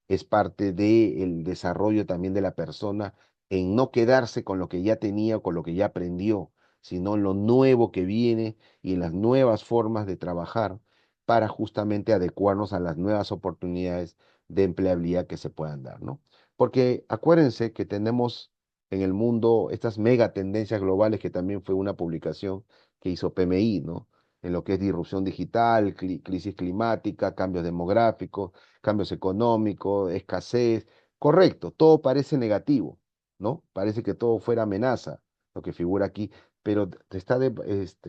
[SPEAKER 2] es parte del desarrollo también de la persona en no quedarse con lo que ya tenía o con lo que ya aprendió, sino en lo nuevo que viene y en las nuevas formas de trabajar para justamente adecuarnos a las nuevas oportunidades de empleabilidad que se puedan dar, ¿no? Porque acuérdense que tenemos en el mundo estas mega tendencias globales, que también fue una publicación que hizo PMI, ¿no? En lo que es disrupción digital, crisis climática, cambios demográficos, cambios económicos, escasez. Correcto, todo parece negativo, ¿no? Parece que todo fuera amenaza, lo que figura aquí, pero está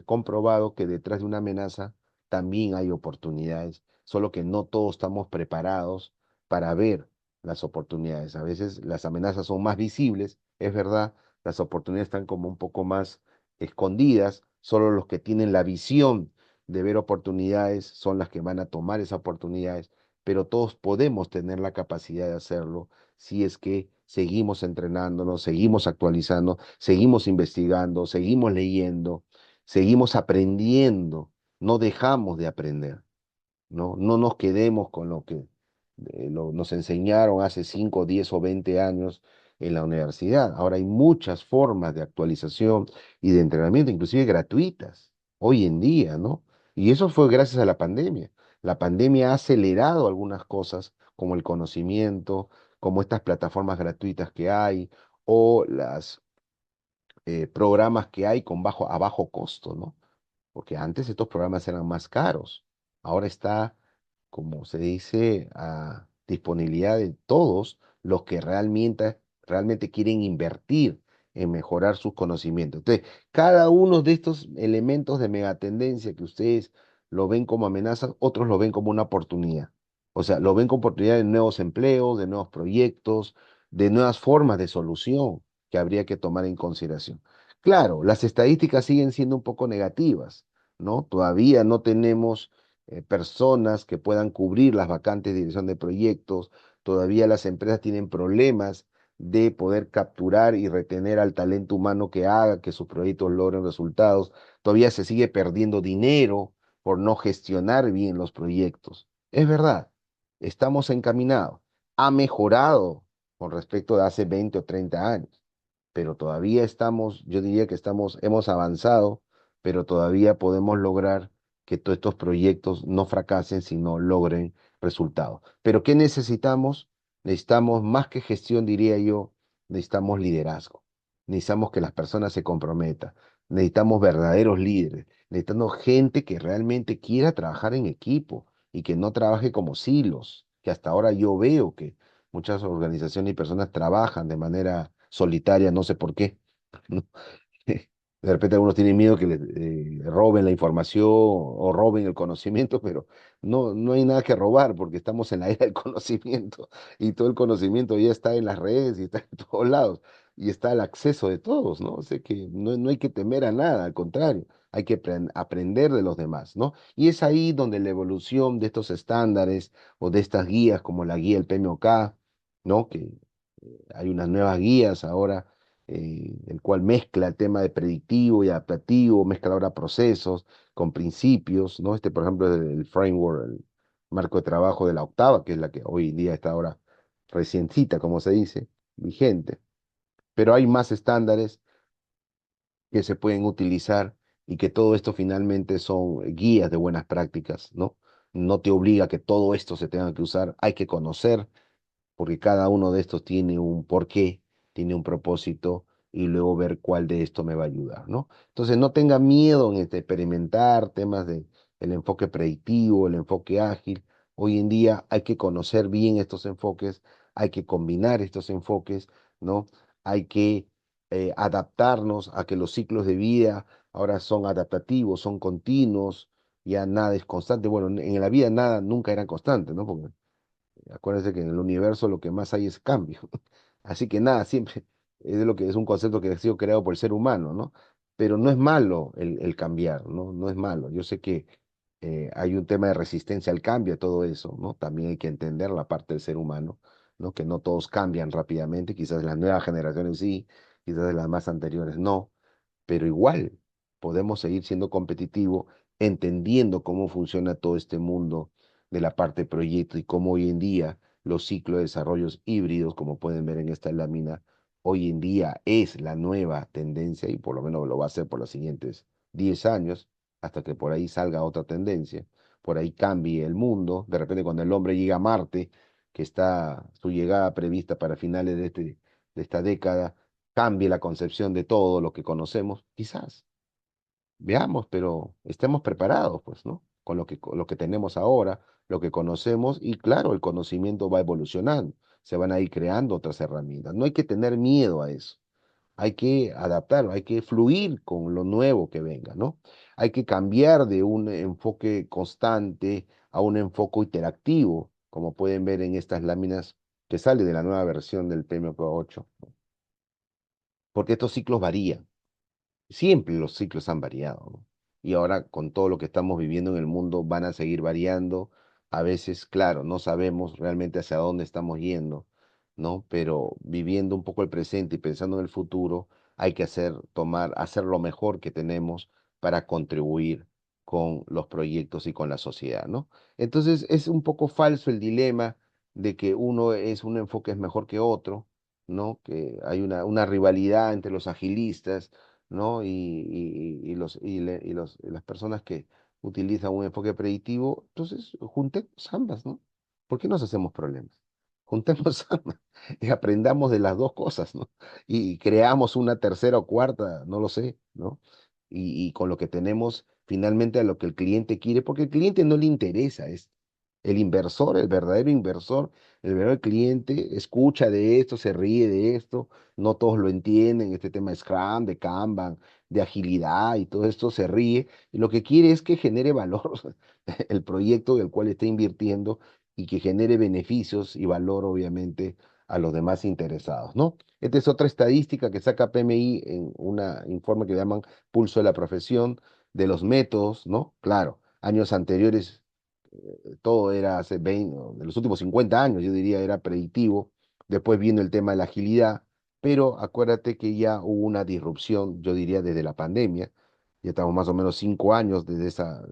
[SPEAKER 2] comprobado que detrás de una amenaza también hay oportunidades, solo que no todos estamos preparados para ver las oportunidades. A veces las amenazas son más visibles, es verdad, las oportunidades están como un poco más escondidas, solo los que tienen la visión de ver oportunidades son las que van a tomar esas oportunidades, pero todos podemos tener la capacidad de hacerlo si es que seguimos entrenándonos, seguimos actualizando, seguimos investigando, seguimos leyendo, seguimos aprendiendo, no dejamos de aprender, ¿no? No nos quedemos con lo que nos enseñaron hace 5, 10 o 20 años en la universidad. Ahora hay muchas formas de actualización y de entrenamiento, inclusive gratuitas, hoy en día, ¿no? Y eso fue gracias a la pandemia. La pandemia ha acelerado algunas cosas, como el conocimiento, como estas plataformas gratuitas que hay, o las programas que hay a bajo costo, ¿no? Porque antes estos programas eran más caros. Ahora está, como se dice, a disponibilidad de todos los que realmente quieren invertir en mejorar sus conocimientos. Entonces, cada uno de estos elementos de megatendencia que ustedes lo ven como amenazas, otros lo ven como una oportunidad. O sea, lo ven como oportunidad de nuevos empleos, de nuevos proyectos, de nuevas formas de solución que habría que tomar en consideración. Claro, las estadísticas siguen siendo un poco negativas, ¿no? Todavía no tenemos personas que puedan cubrir las vacantes de dirección de proyectos, todavía las empresas tienen problemas de poder capturar y retener al talento humano que haga que sus proyectos logren resultados, todavía se sigue perdiendo dinero por no gestionar bien los proyectos. Es verdad, estamos encaminados, ha mejorado con respecto de hace 20 o 30 años, pero todavía estamos, yo diría que hemos avanzado, pero todavía podemos lograr que todos estos proyectos no fracasen, sino logren resultados. Pero ¿qué necesitamos? Necesitamos más que gestión, diría yo, necesitamos liderazgo. Necesitamos que las personas se comprometan. Necesitamos verdaderos líderes. Necesitamos gente que realmente quiera trabajar en equipo y que no trabaje como silos, que hasta ahora yo veo que muchas organizaciones y personas trabajan de manera solitaria, no sé por qué, ¿no? De repente algunos tienen miedo que les roben la información o roben el conocimiento, pero no hay nada que robar porque estamos en la era del conocimiento y todo el conocimiento ya está en las redes y está en todos lados y está al acceso de todos, ¿no? O sea que no hay que temer a nada, al contrario, hay que aprender de los demás, ¿no? Y es ahí donde la evolución de estos estándares o de estas guías como la guía del PMOK, ¿no? Que hay unas nuevas guías ahora, el cual mezcla el tema de predictivo y adaptativo, mezcla ahora procesos con principios, ¿no? Este, por ejemplo, es el framework, el marco de trabajo de la octava, que es la que hoy en día está ahora reciencita, como se dice, vigente. Pero hay más estándares que se pueden utilizar y que todo esto finalmente son guías de buenas prácticas, ¿no? No te obliga a que todo esto se tenga que usar, hay que conocer porque cada uno de estos tiene un porqué, tiene un propósito y luego ver cuál de esto me va a ayudar, ¿no? Entonces no tenga miedo en experimentar temas de el enfoque predictivo, el enfoque ágil. Hoy en día hay que conocer bien estos enfoques, hay que combinar estos enfoques, ¿no? Hay que adaptarnos a que los ciclos de vida ahora son adaptativos, son continuos, ya nada es constante. Bueno, en la vida nada nunca era constante, ¿no? Porque acuérdense que en el universo lo que más hay es cambio. Así que nada, siempre es de lo que es un concepto que ha sido creado por el ser humano, ¿no? Pero no es malo el cambiar, ¿no? No es malo. Yo sé que hay un tema de resistencia al cambio, todo eso, ¿no? También hay que entender la parte del ser humano, ¿no? Que no todos cambian rápidamente, quizás las nuevas generaciones sí, quizás las más anteriores no, pero igual podemos seguir siendo competitivos, entendiendo cómo funciona todo este mundo de la parte de proyecto y cómo hoy en día los ciclos de desarrollos híbridos, como pueden ver en esta lámina, hoy en día es la nueva tendencia y por lo menos lo va a ser por los siguientes 10 años, hasta que por ahí salga otra tendencia, por ahí cambie el mundo, de repente cuando el hombre llega a Marte, que está su llegada prevista para finales de esta década, cambie la concepción de todo lo que conocemos, quizás, veamos, pero estemos preparados, pues, ¿no? Con lo que tenemos ahora, lo que conocemos, y claro, el conocimiento va evolucionando, se van a ir creando otras herramientas. No hay que tener miedo a eso, hay que adaptarlo, hay que fluir con lo nuevo que venga, ¿no? Hay que cambiar de un enfoque constante a un enfoque interactivo, como pueden ver en estas láminas que sale de la nueva versión del PMO8, porque estos ciclos varían. Siempre los ciclos han variado, ¿no? Y ahora con todo lo que estamos viviendo en el mundo van a seguir variando. A veces, claro, no sabemos realmente hacia dónde estamos yendo, ¿no? Pero viviendo un poco el presente y pensando en el futuro, hay que hacer lo mejor que tenemos para contribuir con los proyectos y con la sociedad, ¿no? Entonces es un poco falso el dilema de que uno es un enfoque es mejor que otro, ¿no? Que hay una rivalidad entre los agilistas, ¿no? Y las personas que utilizan un enfoque predictivo, entonces juntemos ambas, ¿no? ¿Por qué nos hacemos problemas? Juntemos ambas y aprendamos de las dos cosas, ¿no? Y creamos una tercera o cuarta, no lo sé, ¿no? Y con lo que tenemos finalmente a lo que el cliente quiere, porque el cliente no le interesa, es el inversor, el verdadero cliente, escucha de esto, se ríe de esto, no todos lo entienden, este tema de Scrum, de Kanban, de agilidad y todo esto se ríe, y lo que quiere es que genere valor el proyecto del cual está invirtiendo y que genere beneficios y valor, obviamente, a los demás interesados, ¿no? Esta es otra estadística que saca PMI en un informe que llaman Pulso de la Profesión, de los métodos, ¿no? Claro, años anteriores todo era hace 20, o de los últimos 50 años, yo diría, era predictivo. Después vino el tema de la agilidad, pero acuérdate que ya hubo una disrupción, yo diría, desde la pandemia. Ya estamos más o menos 5 años desde esa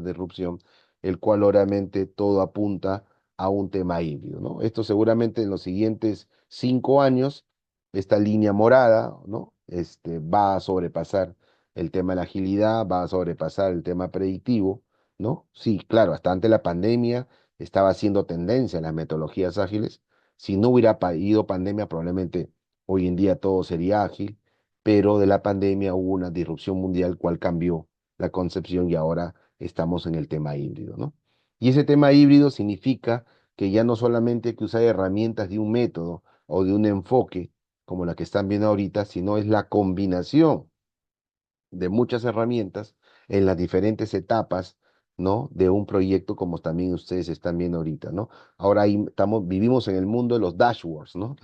[SPEAKER 2] disrupción, el cual obviamente todo apunta a un tema híbrido, ¿no? Esto seguramente en los siguientes 5 años, esta línea morada, ¿no? Va a sobrepasar el tema de la agilidad, va a sobrepasar el tema predictivo, ¿no? Sí, claro, hasta antes de la pandemia estaba haciendo tendencia en las metodologías ágiles. Si no hubiera ido pandemia, probablemente hoy en día todo sería ágil, pero de la pandemia hubo una disrupción mundial cual cambió la concepción y ahora estamos en el tema híbrido, ¿no? Y ese tema híbrido significa que ya no solamente hay que usar herramientas de un método o de un enfoque como la que están viendo ahorita, sino es la combinación de muchas herramientas en las diferentes etapas, ¿no? De un proyecto como también ustedes están viendo ahorita, ¿no? Ahora vivimos en el mundo de los dashboards, ¿no?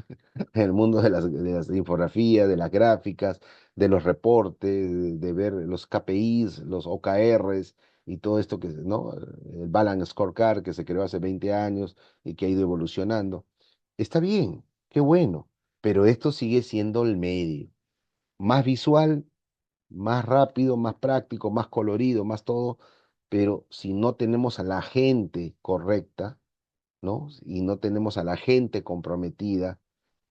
[SPEAKER 2] En el mundo de las infografías, de las gráficas, de los reportes, de ver los KPIs, los OKRs y todo esto que, ¿no? El Balance Scorecard que se creó hace 20 años y que ha ido evolucionando. Está bien, qué bueno, pero esto sigue siendo el medio. Más visual, más rápido, más práctico, más colorido, más todo, pero si no tenemos a la gente correcta, ¿no? Y no tenemos a la gente comprometida,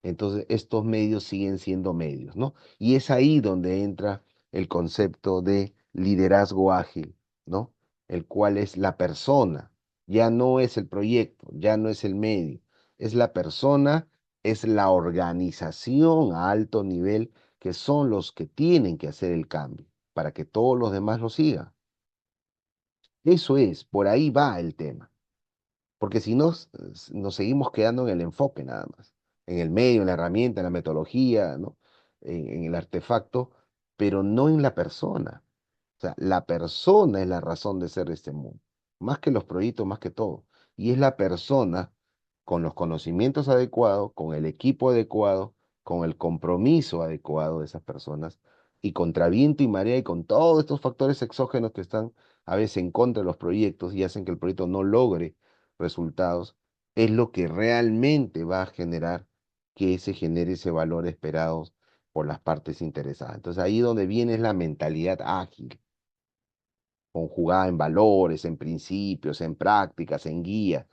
[SPEAKER 2] entonces estos medios siguen siendo medios, ¿no? Y es ahí donde entra el concepto de liderazgo ágil, ¿no? El cual es la persona, ya no es el proyecto, ya no es el medio, es la persona, es la organización a alto nivel que son los que tienen que hacer el cambio para que todos los demás lo sigan. Eso es, por ahí va el tema. Porque si no, nos seguimos quedando en el enfoque nada más, en el medio, en la herramienta, en la metodología, ¿no? En el artefacto, pero no en la persona. O sea, la persona es la razón de ser de este mundo, más que los proyectos, más que todo. Y es la persona con los conocimientos adecuados, con el equipo adecuado, con el compromiso adecuado de esas personas, y contra viento y marea y con todos estos factores exógenos que están a veces en contra de los proyectos y hacen que el proyecto no logre resultados, es lo que realmente va a generar que se genere ese valor esperado por las partes interesadas. Entonces ahí donde viene es la mentalidad ágil, conjugada en valores, en principios, en prácticas, en guías,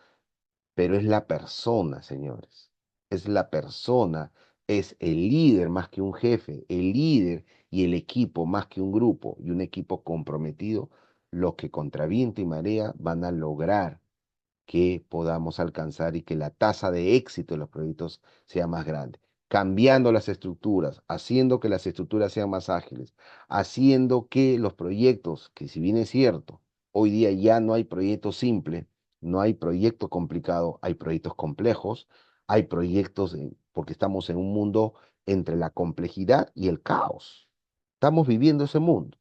[SPEAKER 2] pero es la persona, señores. Es la persona, es el líder más que un jefe, el líder y el equipo más que un grupo y un equipo comprometido, los que contra viento y marea van a lograr que podamos alcanzar y que la tasa de éxito de los proyectos sea más grande. Cambiando las estructuras, haciendo que las estructuras sean más ágiles, haciendo que los proyectos, que si bien es cierto, hoy día ya no hay proyectos simples, no hay proyectos complicados, hay proyectos complejos, hay proyectos, porque estamos en un mundo entre la complejidad y el caos. Estamos viviendo ese mundo.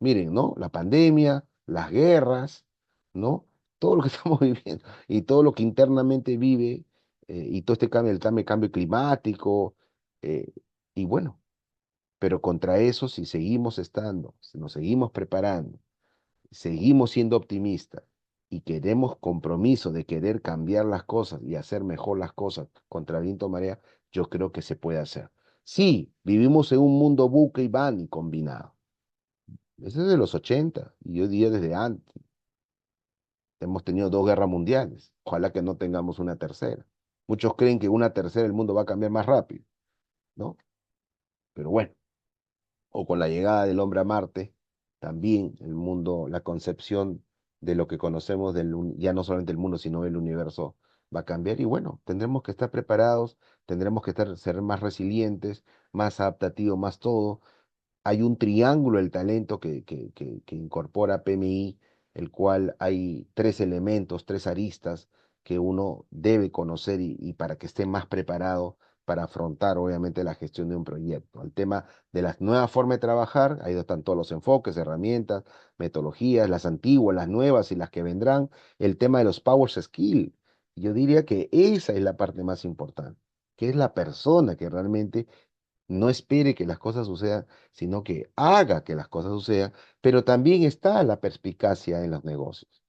[SPEAKER 2] Miren, ¿no? La pandemia, las guerras, ¿no? Todo lo que estamos viviendo y todo lo que internamente vive y todo este cambio, cambio climático, eh, y bueno, pero contra eso, si seguimos estando, si nos seguimos preparando, seguimos siendo optimistas y queremos compromiso de querer cambiar las cosas y hacer mejor las cosas contra viento y marea, yo creo que se puede hacer. Sí, vivimos en un mundo buque y van y combinado. Ese es de los 80 y yo diría desde antes. Hemos tenido dos guerras mundiales. Ojalá que no tengamos una tercera. Muchos creen que una tercera el mundo va a cambiar más rápido, ¿no? Pero bueno, o con la llegada del hombre a Marte, también el mundo, la concepción de lo que conocemos ya no solamente el mundo, sino el universo va a cambiar. Y bueno, tendremos que estar preparados, tendremos que ser más resilientes, más adaptativos, más todo. Hay un triángulo del talento que incorpora PMI, el cual hay tres elementos, tres aristas que uno debe conocer y para que esté más preparado para afrontar, obviamente, la gestión de un proyecto. El tema de las nuevas formas de trabajar, ahí están todos los enfoques, herramientas, metodologías, las antiguas, las nuevas y las que vendrán. El tema de los power skills. Yo diría que esa es la parte más importante, que es la persona que realmente no espere que las cosas sucedan, sino que haga que las cosas sucedan, pero también está la perspicacia en los negocios.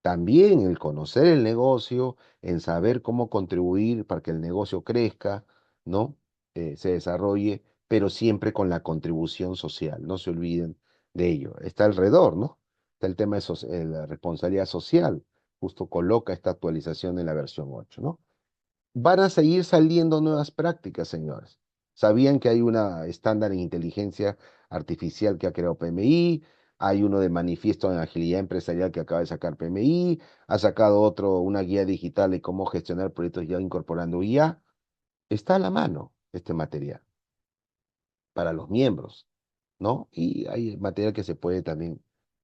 [SPEAKER 2] También el conocer el negocio, en saber cómo contribuir para que el negocio crezca, ¿no? Se desarrolle, pero siempre con la contribución social. No se olviden de ello. Está alrededor, ¿no? Está el tema de la responsabilidad social. Justo coloca esta actualización en la versión 8, ¿no? Van a seguir saliendo nuevas prácticas, señores. ¿Sabían que hay una estándar en inteligencia artificial que ha creado PMI? Hay uno de manifiesto en agilidad empresarial que acaba de sacar PMI. Ha sacado otro, una guía digital de cómo gestionar proyectos ya incorporando IA. Está a la mano este material para los miembros, ¿no? Y hay material que se puede también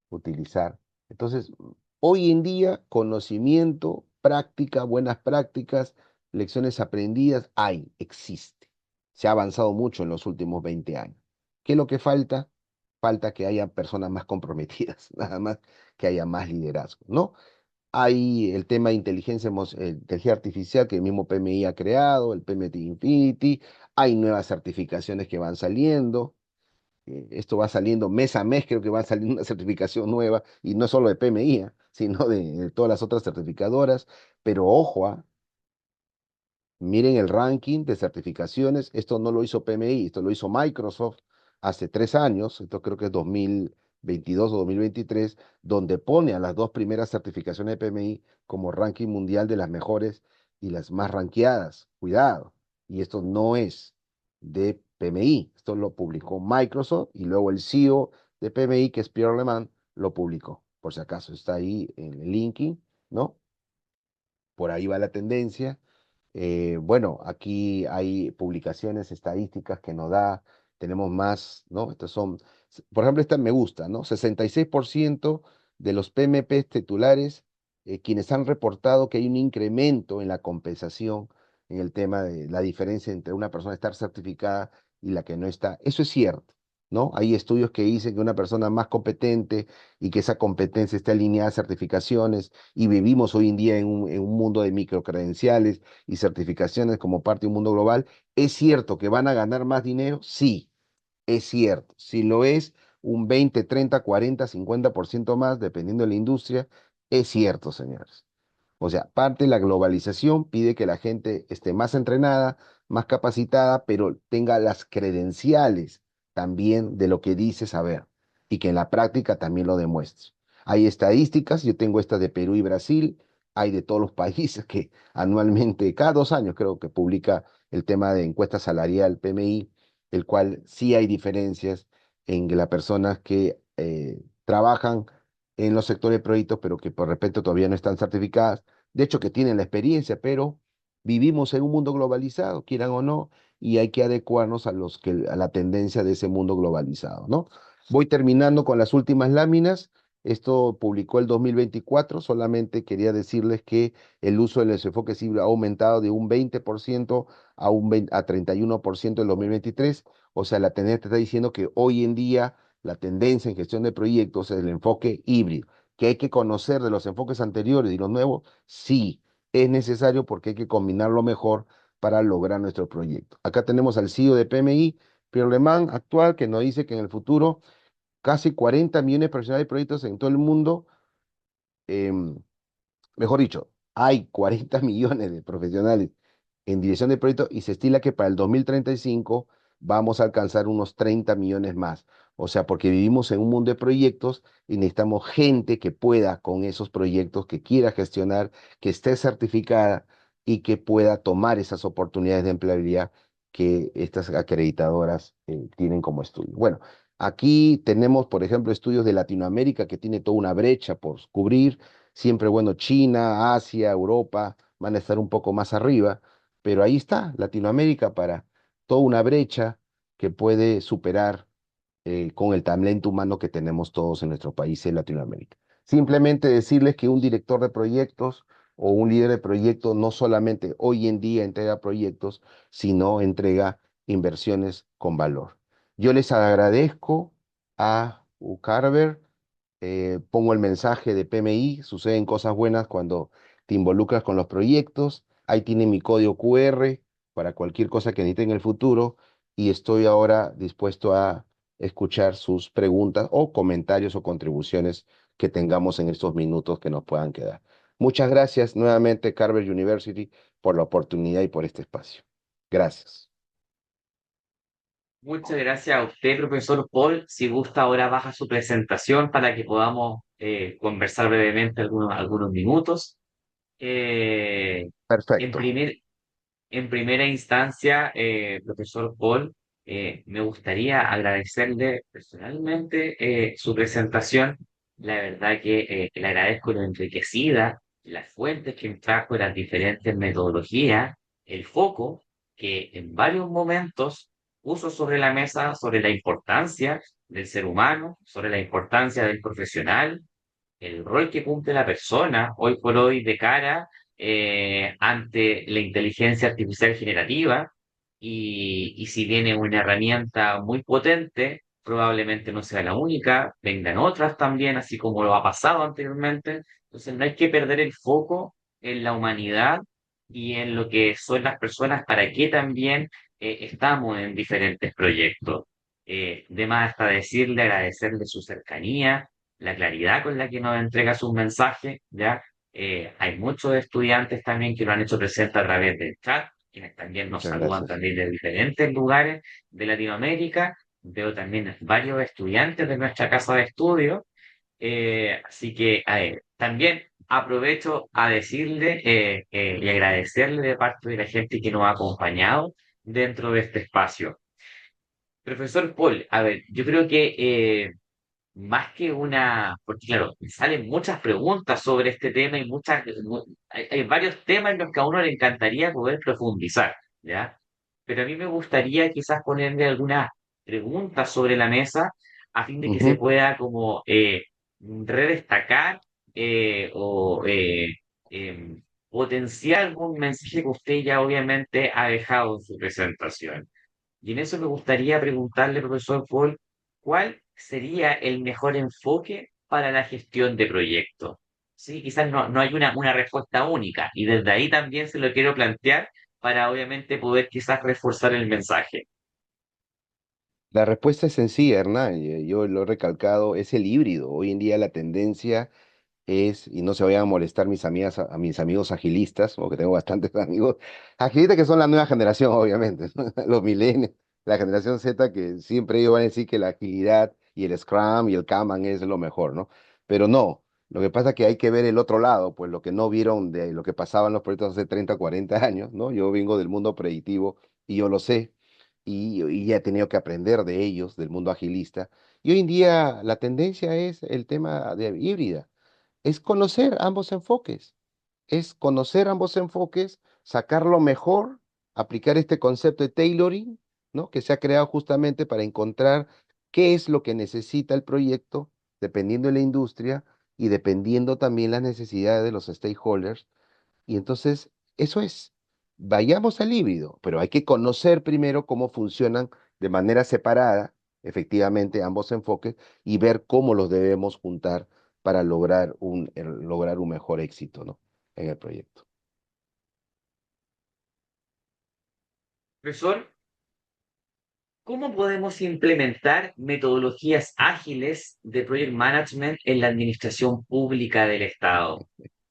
[SPEAKER 2] utilizar. Entonces, hoy en día, conocimiento, práctica, buenas prácticas, lecciones aprendidas, existe. Se ha avanzado mucho en los últimos 20 años. ¿Qué es lo que falta? falta que haya personas más comprometidas, nada más que haya más liderazgo, ¿no? Hay el tema de inteligencia artificial que el mismo PMI ha creado, el PMT Infinity, hay nuevas certificaciones que van saliendo. Esto va saliendo mes a mes, creo que va saliendo una certificación nueva, y no solo de PMI, sino de todas las otras certificadoras. Pero ojo, miren el ranking de certificaciones. Esto no lo hizo PMI, esto lo hizo Microsoft hace 3 años. Esto creo que es 2022 o 2023, donde pone a las dos primeras certificaciones de PMI como ranking mundial de las mejores y las más rankeadas. Cuidado. Y esto no es de PMI. Esto lo publicó Microsoft, y luego el CEO de PMI, que es Pierre Alemán, lo publicó. Por si acaso está ahí en el linking, ¿no? Por ahí va la tendencia. Bueno, aquí hay publicaciones estadísticas que nos da, tenemos más, ¿no? Estos son, por ejemplo, esta me gusta, ¿no? 66% de los PMPs titulares, quienes han reportado que hay un incremento en la compensación en el tema de la diferencia entre una persona estar certificada y la que no está. Eso es cierto, ¿no? Hay estudios que dicen que una persona más competente y que esa competencia está alineada a certificaciones, y vivimos hoy en día en un mundo de microcredenciales y certificaciones como parte de un mundo global. ¿Es cierto que van a ganar más dinero? Sí, es cierto. Si lo es un 20, 30, 40, 50% más, dependiendo de la industria, es cierto, señores. O sea, parte de la globalización pide que la gente esté más entrenada, más capacitada, pero tenga las credenciales también de lo que dice saber, y que en la práctica también lo demuestre. Hay estadísticas, yo tengo estas de Perú y Brasil, hay de todos los países que anualmente, cada 2 años creo que publica el tema de encuesta salarial PMI, el cual sí hay diferencias en las personas que trabajan en los sectores de proyectos, pero que por respeto todavía no están certificadas, de hecho que tienen la experiencia, pero vivimos en un mundo globalizado, quieran o no, y hay que adecuarnos a la tendencia de ese mundo globalizado, ¿no? Voy terminando con las últimas láminas. Esto publicó el 2024. Solamente quería decirles que el uso del desenfoque híbrido ha aumentado de un 20% a 31% en 2023. O sea, la tendencia está diciendo que hoy en día la tendencia en gestión de proyectos es el enfoque híbrido. ¿Que hay que conocer de los enfoques anteriores y los nuevos? Sí, es necesario, porque hay que combinarlo mejor para lograr nuestro proyecto. Acá tenemos al CEO de PMI, Pierre Lemán, actual, que nos dice que en el futuro casi 40 millones de profesionales de proyectos en todo el mundo. em, Mejor dicho, hay 40 millones de profesionales en dirección de proyectos, y se estila que para el 2035 vamos a alcanzar unos 30 millones más. O sea, porque vivimos en un mundo de proyectos y necesitamos gente que pueda con esos proyectos, que quiera gestionar, que esté certificada y que pueda tomar esas oportunidades de empleabilidad que estas acreditadoras tienen como estudio. Bueno, aquí tenemos, por ejemplo, estudios de Latinoamérica, que tiene toda una brecha por cubrir. Siempre, bueno, China, Asia, Europa van a estar un poco más arriba, pero ahí está Latinoamérica para toda una brecha que puede superar con el talento humano que tenemos todos en nuestro país en Latinoamérica. Simplemente decirles que un director de proyectos o un líder de proyecto no solamente hoy en día entrega proyectos, sino entrega inversiones con valor. Yo les agradezco a Carver. Pongo el mensaje de PMI: suceden cosas buenas cuando te involucras con los proyectos. Ahí tiene mi código QR para cualquier cosa que necesite en el futuro, y estoy ahora dispuesto a escuchar sus preguntas o comentarios o contribuciones que tengamos en estos minutos que nos puedan quedar. Muchas gracias nuevamente, Carver University, por la oportunidad y por este espacio. Gracias.
[SPEAKER 1] Muchas gracias a usted, profesor Paul. Si gusta, ahora baja su presentación para que podamos conversar brevemente algunos minutos. Eh, en
[SPEAKER 2] Perfecto.
[SPEAKER 1] primer, En primera instancia, profesor Paul, me gustaría agradecerle personalmente su presentación. La verdad que le agradezco lo enriquecida, las fuentes que me trajo, las diferentes metodologías, el foco que en varios momentos puso sobre la mesa sobre la importancia del ser humano, sobre la importancia del profesional, el rol que cumple la persona hoy por hoy de cara ante la inteligencia artificial generativa, y si bien es una herramienta muy potente, probablemente no sea la única, vengan otras también, así como lo ha pasado anteriormente. Entonces no hay que perder el foco en la humanidad y en lo que son las personas, para qué también estamos en diferentes proyectos. De más hasta decirle, agradecerle su cercanía, la claridad con la que nos entrega sus mensajes, ¿ya? Hay muchos estudiantes también que lo han hecho presente a través del chat, quienes también nos
[SPEAKER 2] Muchas
[SPEAKER 1] saludan
[SPEAKER 2] gracias.
[SPEAKER 1] también de diferentes lugares de Latinoamérica. Veo también varios estudiantes de nuestra casa de estudio, así que también aprovecho a decirle y agradecerle de parte de la gente que nos ha acompañado dentro de este espacio. Profesor Paul, a ver, yo creo que más que una, porque claro, salen muchas preguntas sobre este tema y hay varios temas en los que a uno le encantaría poder profundizar, ¿ya? Pero a mí me gustaría quizás ponerle algunas preguntas sobre la mesa a fin de que se
[SPEAKER 2] Ujú.
[SPEAKER 1] pueda como redestacar o potenciar algún mensaje que usted ya obviamente ha dejado en su presentación. Y en eso me gustaría preguntarle, profesor Paul, ¿cuál sería el mejor enfoque para la gestión de proyectos? Sí, quizás no hay una respuesta única y desde ahí también se lo quiero plantear para obviamente poder quizás reforzar el mensaje.
[SPEAKER 2] La respuesta es sencilla, Hernán. Yo lo he recalcado, es el híbrido. Hoy en día la tendencia es, y no se vayan a molestar mis amigas, a mis amigos agilistas, porque tengo bastantes amigos agilistas que son la nueva generación, obviamente, ¿no? Los millennials, la generación Z, que siempre ellos van a decir que la agilidad y el Scrum y el Kanban es lo mejor, ¿no? Pero no, lo que pasa es que hay que ver el otro lado, pues lo que no vieron de lo que pasaba en los proyectos hace 30 40 años, ¿no? Yo vengo del mundo predictivo y yo lo sé, y ya he tenido que aprender de ellos, del mundo agilista. Y hoy en día la tendencia es el tema de híbrida, es conocer ambos enfoques, es conocer ambos enfoques, sacar lo mejor, aplicar este concepto de tailoring, ¿no? Que se ha creado justamente para encontrar qué es lo que necesita el proyecto, dependiendo de la industria y dependiendo también las necesidades de los stakeholders. Y entonces, eso es, vayamos al híbrido, pero hay que conocer primero cómo funcionan de manera separada, efectivamente, ambos enfoques y ver cómo los debemos juntar para lograr un mejor éxito, ¿no? En el proyecto.
[SPEAKER 1] Profesor, ¿cómo podemos implementar metodologías ágiles de project management en la administración pública del Estado?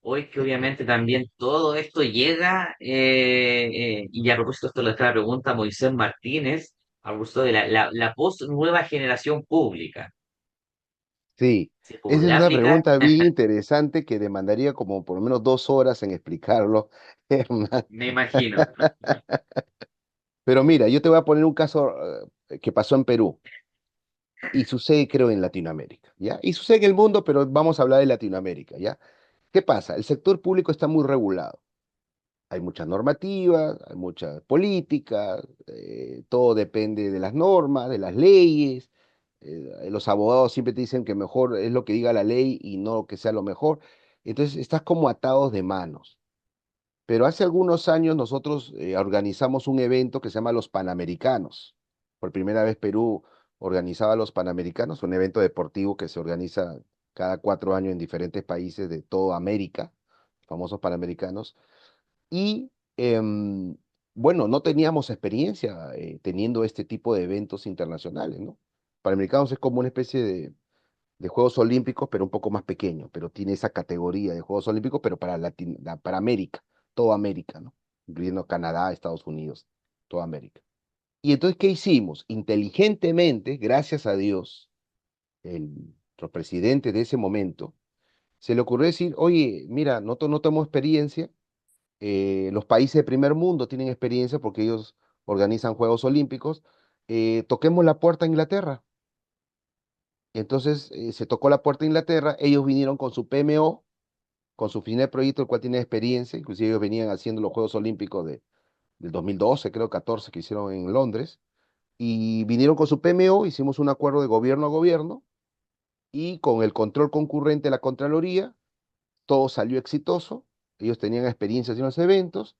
[SPEAKER 1] Hoy que obviamente también todo esto llega, y a propósito esto lo está la pregunta Moisés Martínez, a propósito de la post nueva generación pública.
[SPEAKER 2] Sí,
[SPEAKER 1] ¿Se
[SPEAKER 2] esa es
[SPEAKER 1] podrá
[SPEAKER 2] una
[SPEAKER 1] aplicar?
[SPEAKER 2] pregunta bien interesante que demandaría como por lo menos 2 horas en explicarlo, Hernán.
[SPEAKER 1] Me imagino.
[SPEAKER 2] Pero mira, yo te voy a poner un caso que pasó en Perú. Y sucede, creo, en Latinoamérica, ¿ya? Y sucede en el mundo, pero vamos a hablar de Latinoamérica, ¿ya? ¿Qué pasa? El sector público está muy regulado. Hay muchas normativas, hay muchas políticas, todo depende de las normas, de las leyes. Los abogados siempre te dicen que mejor es lo que diga la ley y no que sea lo mejor. Entonces estás como atados de manos. Pero hace algunos años nosotros organizamos un evento que se llama los Panamericanos. Por primera vez Perú organizaba los Panamericanos, un evento deportivo que se organiza cada 4 años en diferentes países de toda América, famosos Panamericanos. Y bueno, no teníamos experiencia teniendo este tipo de eventos internacionales, ¿no? Panamericanos es como una especie de Juegos Olímpicos, pero un poco más pequeño, pero tiene esa categoría de Juegos Olímpicos, pero para América, toda América, ¿no? Incluyendo Canadá, Estados Unidos, toda América. Y entonces, ¿qué hicimos? Inteligentemente, gracias a Dios, nuestro presidente de ese momento, se le ocurrió decir, oye, mira, nosotros no tenemos experiencia, los países de primer mundo tienen experiencia porque ellos organizan Juegos Olímpicos, toquemos la puerta a Inglaterra. Entonces se tocó la puerta a Inglaterra, ellos vinieron con su PMO, con su final de proyecto, el cual tiene experiencia, inclusive ellos venían haciendo los Juegos Olímpicos del 2012, creo 14, que hicieron en Londres, y vinieron con su PMO, hicimos un acuerdo de gobierno a gobierno, y con el control concurrente de la Contraloría, todo salió exitoso, ellos tenían experiencia en los eventos,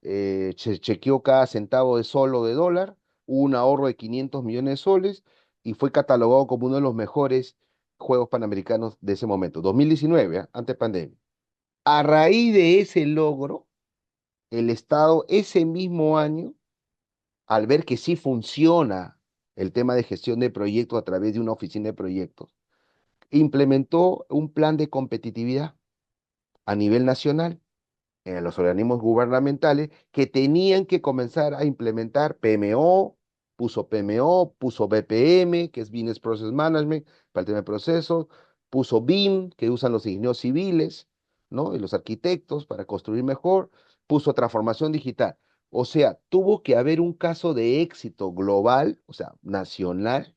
[SPEAKER 2] chequeó cada centavo de sol o de dólar, hubo un ahorro de 500 millones de soles, y fue catalogado como uno de los mejores Juegos Panamericanos de ese momento, 2019, antes pandemia. A raíz de ese logro, el Estado ese mismo año, al ver que sí funciona el tema de gestión de proyectos a través de una oficina de proyectos, implementó un plan de competitividad a nivel nacional en los organismos gubernamentales que tenían que comenzar a implementar PMO, puso BPM, que es Business Process Management, para el tema de procesos, puso BIM, que usan los ingenieros civiles, ¿no? Y los arquitectos para construir mejor, puso transformación digital. O sea, tuvo que haber un caso de éxito global, o sea, nacional,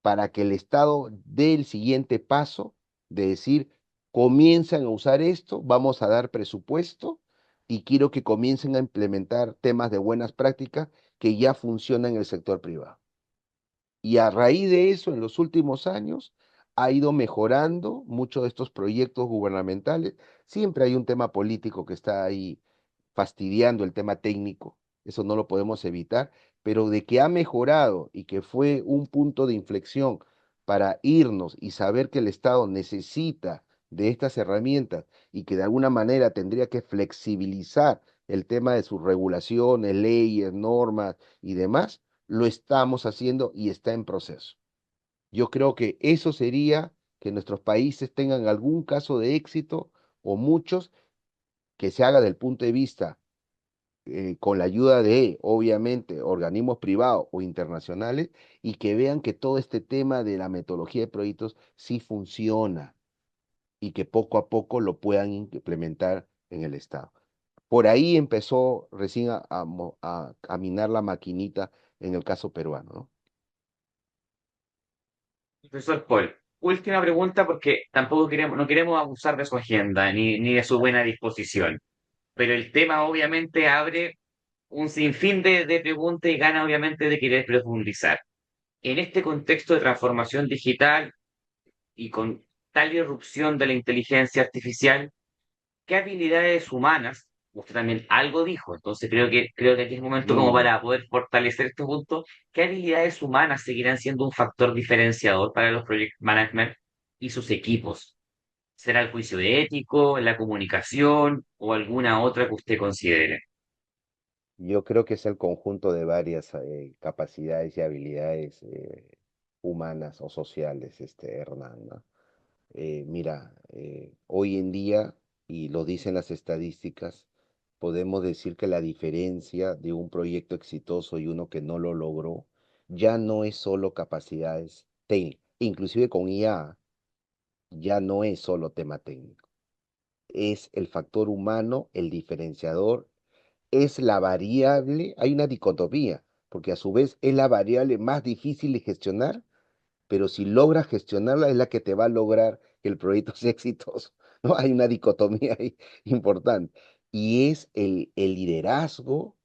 [SPEAKER 2] para que el Estado dé el siguiente paso de decir, comienzan a usar esto, vamos a dar presupuesto y quiero que comiencen a implementar temas de buenas prácticas que ya funcionan en el sector privado. Y a raíz de eso, en los últimos años, ha ido mejorando muchos de estos proyectos gubernamentales. Siempre hay un tema político que está ahí fastidiando el tema técnico, eso no lo podemos evitar, pero de que ha mejorado y que fue un punto de inflexión para irnos y saber que el Estado necesita de estas herramientas y que de alguna manera tendría que flexibilizar el tema de sus regulaciones, leyes, normas y demás, lo estamos haciendo y está en proceso. Yo creo que eso sería que nuestros países tengan algún caso de éxito o muchos que se haga del punto de vista con la ayuda de, obviamente, organismos privados o internacionales y que vean que todo este tema de la metodología de proyectos sí funciona y que poco a poco lo puedan implementar en el Estado. Por ahí empezó recién a caminar la maquinita en el caso peruano, ¿no?
[SPEAKER 1] Profesor Paul, última pregunta porque tampoco queremos, no queremos abusar de su agenda ni de su buena disposición, pero el tema obviamente abre un sinfín de preguntas y gana obviamente de querer profundizar. En este contexto de transformación digital y con tal irrupción de la inteligencia artificial, ¿qué habilidades humanas? Usted también algo dijo, entonces creo que aquí es el momento como
[SPEAKER 2] Mm,
[SPEAKER 1] para poder fortalecer este punto. ¿Qué habilidades humanas seguirán siendo un factor diferenciador para los project management y sus equipos? ¿Será el juicio ético, la comunicación o alguna otra que usted considere?
[SPEAKER 2] yo creo que es el conjunto de varias capacidades y habilidades humanas o sociales, Hernán, ¿no? Mira, hoy en día, y lo dicen las estadísticas, podemos decir que la diferencia de un proyecto exitoso y uno que no lo logró ya no es solo capacidades técnicas, inclusive con IA, ya no es solo tema técnico, es el factor humano, el diferenciador, es la variable, hay una dicotomía, porque a su vez es la variable más difícil de gestionar, pero si logras gestionarla es la que te va a lograr que el proyecto sea exitoso, ¿no? Hay una dicotomía ahí importante. Y es el liderazgo,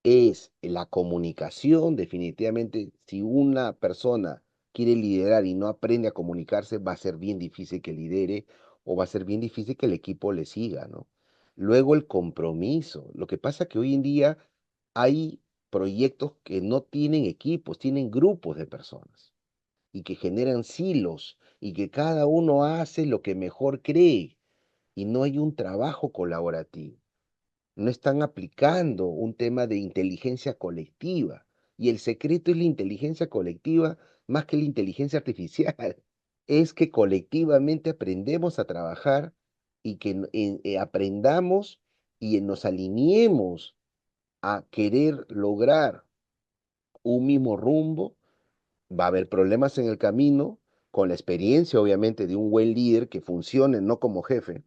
[SPEAKER 2] es la comunicación, definitivamente, si una persona quiere liderar y no aprende a comunicarse, va a ser bien difícil que lidere o va a ser bien difícil que el equipo le siga, ¿no? Luego el compromiso. Lo que pasa que hoy en día hay proyectos que no tienen equipos, tienen grupos de personas y que generan silos y que cada uno hace lo que mejor cree y no hay un trabajo colaborativo. No están aplicando un tema de inteligencia colectiva y el secreto es la inteligencia colectiva más que la inteligencia artificial. Es que colectivamente aprendemos a trabajar y que aprendamos y nos alineemos a querer lograr un mismo rumbo. Va a haber problemas en el camino, con la experiencia, obviamente, de un buen líder que funcione no como jefe.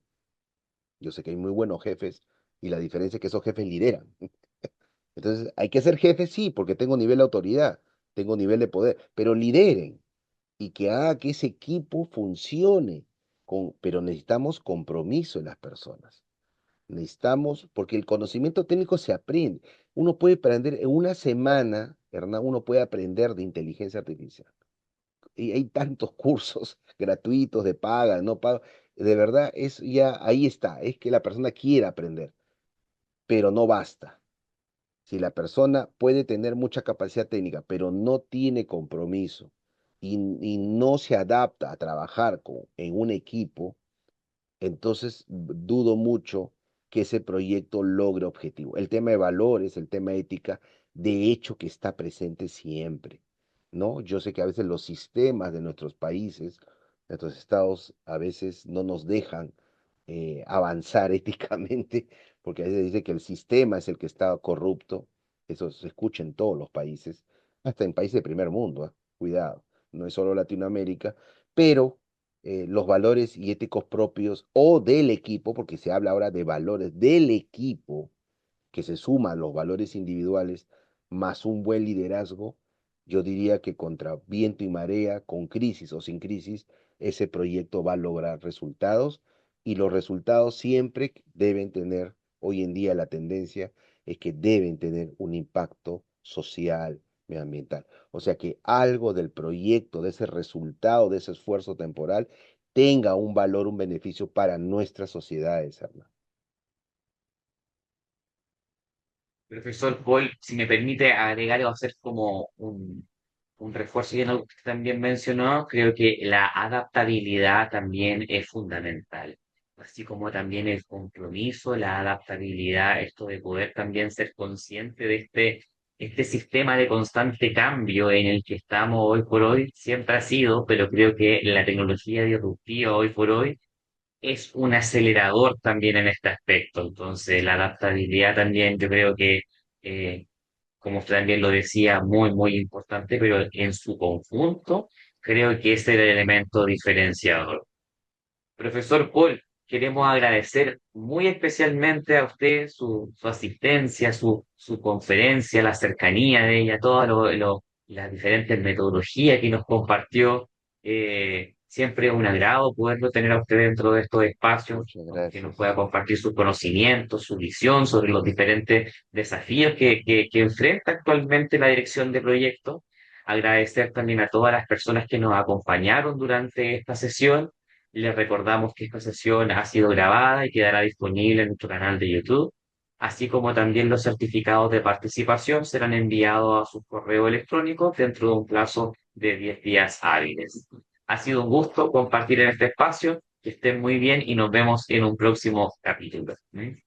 [SPEAKER 2] Yo sé que hay muy buenos jefes y la diferencia es que esos jefes lideran. Entonces, hay que ser jefe, sí, porque tengo nivel de autoridad, tengo nivel de poder, pero lideren y que haga que ese equipo funcione. Pero necesitamos compromiso en las personas. Necesitamos, porque el conocimiento técnico se aprende. Uno puede aprender en una semana, Hernán, uno puede aprender de inteligencia artificial. Y hay tantos cursos gratuitos, de paga, no paga. De verdad, es ya ahí está, es que la persona quiere aprender, pero no basta. Si la persona puede tener mucha capacidad técnica, pero no tiene compromiso, y no se adapta a trabajar en un equipo, entonces dudo mucho que ese proyecto logre objetivo. El tema de valores, el tema de ética, de hecho que está presente siempre, ¿no? Yo sé que a veces los sistemas de nuestros países, nuestros estados, a veces no nos dejan avanzar éticamente, porque a veces dice que el sistema es el que está corrupto. Eso se escucha en todos los países, hasta en países de primer mundo, ¿ah? Cuidado, no es solo Latinoamérica, pero los valores y éticos propios o del equipo, porque se habla ahora de valores del equipo, que se suman los valores individuales más un buen liderazgo, yo diría que contra viento y marea, con crisis o sin crisis, ese proyecto va a lograr resultados y los resultados siempre deben tener, hoy en día la tendencia es que deben tener un impacto social, medioambiental. O sea que algo del proyecto, de ese resultado, de ese esfuerzo temporal, tenga un valor, un beneficio para nuestras sociedades, Hernán.
[SPEAKER 1] Profesor Paul, si me permite agregar o hacer como un refuerzo y en algo que también mencionó, creo que la adaptabilidad también es fundamental, así como también el compromiso, la adaptabilidad, esto de poder también ser consciente de este sistema de constante cambio en el que estamos hoy por hoy, siempre ha sido, pero creo que la tecnología disruptiva hoy por hoy es un acelerador también en este aspecto. Entonces, la adaptabilidad también yo creo que, eh, como usted también lo decía, muy, muy importante, pero en su conjunto creo que es el elemento diferenciador. Profesor Paul, queremos agradecer muy especialmente a usted su asistencia, su conferencia, la cercanía de ella, todas las diferentes metodologías que nos compartió. Siempre es un agrado poderlo tener a usted dentro de estos espacios,
[SPEAKER 2] Muchas
[SPEAKER 1] que nos pueda
[SPEAKER 2] gracias.
[SPEAKER 1] compartir sus conocimientos, su visión sobre los diferentes desafíos que enfrenta actualmente la dirección de proyectos. Agradecer también a todas las personas que nos acompañaron durante esta sesión. Les recordamos que esta sesión ha sido grabada y quedará disponible en nuestro canal de YouTube, así como también los certificados de participación serán enviados a sus correos electrónicos dentro de un plazo de 10 días hábiles. Ha sido un gusto compartir en este espacio, que estén muy bien y nos vemos en un próximo capítulo. ¿Mm? Hasta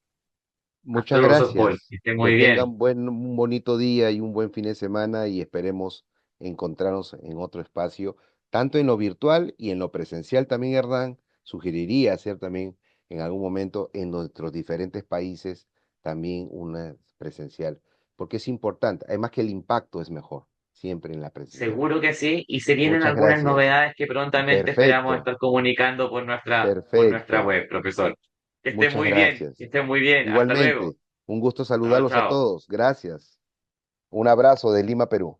[SPEAKER 2] Muchas
[SPEAKER 1] luego, profesor Paul,
[SPEAKER 2] gracias.
[SPEAKER 1] que esté
[SPEAKER 2] Que
[SPEAKER 1] muy bien.
[SPEAKER 2] tengan un bonito día y un buen fin de semana y esperemos encontrarnos en otro espacio, tanto en lo virtual y en lo presencial también, Hernán. Sugeriría hacer también en algún momento en nuestros diferentes países también una presencial, porque es importante. Además que el impacto es mejor, siempre en la presencial.
[SPEAKER 1] Seguro que sí, y se vienen
[SPEAKER 2] Muchas
[SPEAKER 1] algunas
[SPEAKER 2] gracias.
[SPEAKER 1] novedades que prontamente esperamos
[SPEAKER 2] Perfecto,
[SPEAKER 1] estar comunicando por nuestra
[SPEAKER 2] perfecto.
[SPEAKER 1] web, profesor. Que esté
[SPEAKER 2] Muchas
[SPEAKER 1] muy bien, que
[SPEAKER 2] gracias.
[SPEAKER 1] esté muy bien. Hasta luego.
[SPEAKER 2] Igualmente, un gusto
[SPEAKER 1] Chao,
[SPEAKER 2] saludarlos a
[SPEAKER 1] chao.
[SPEAKER 2] todos. Gracias. Un abrazo de Lima, Perú.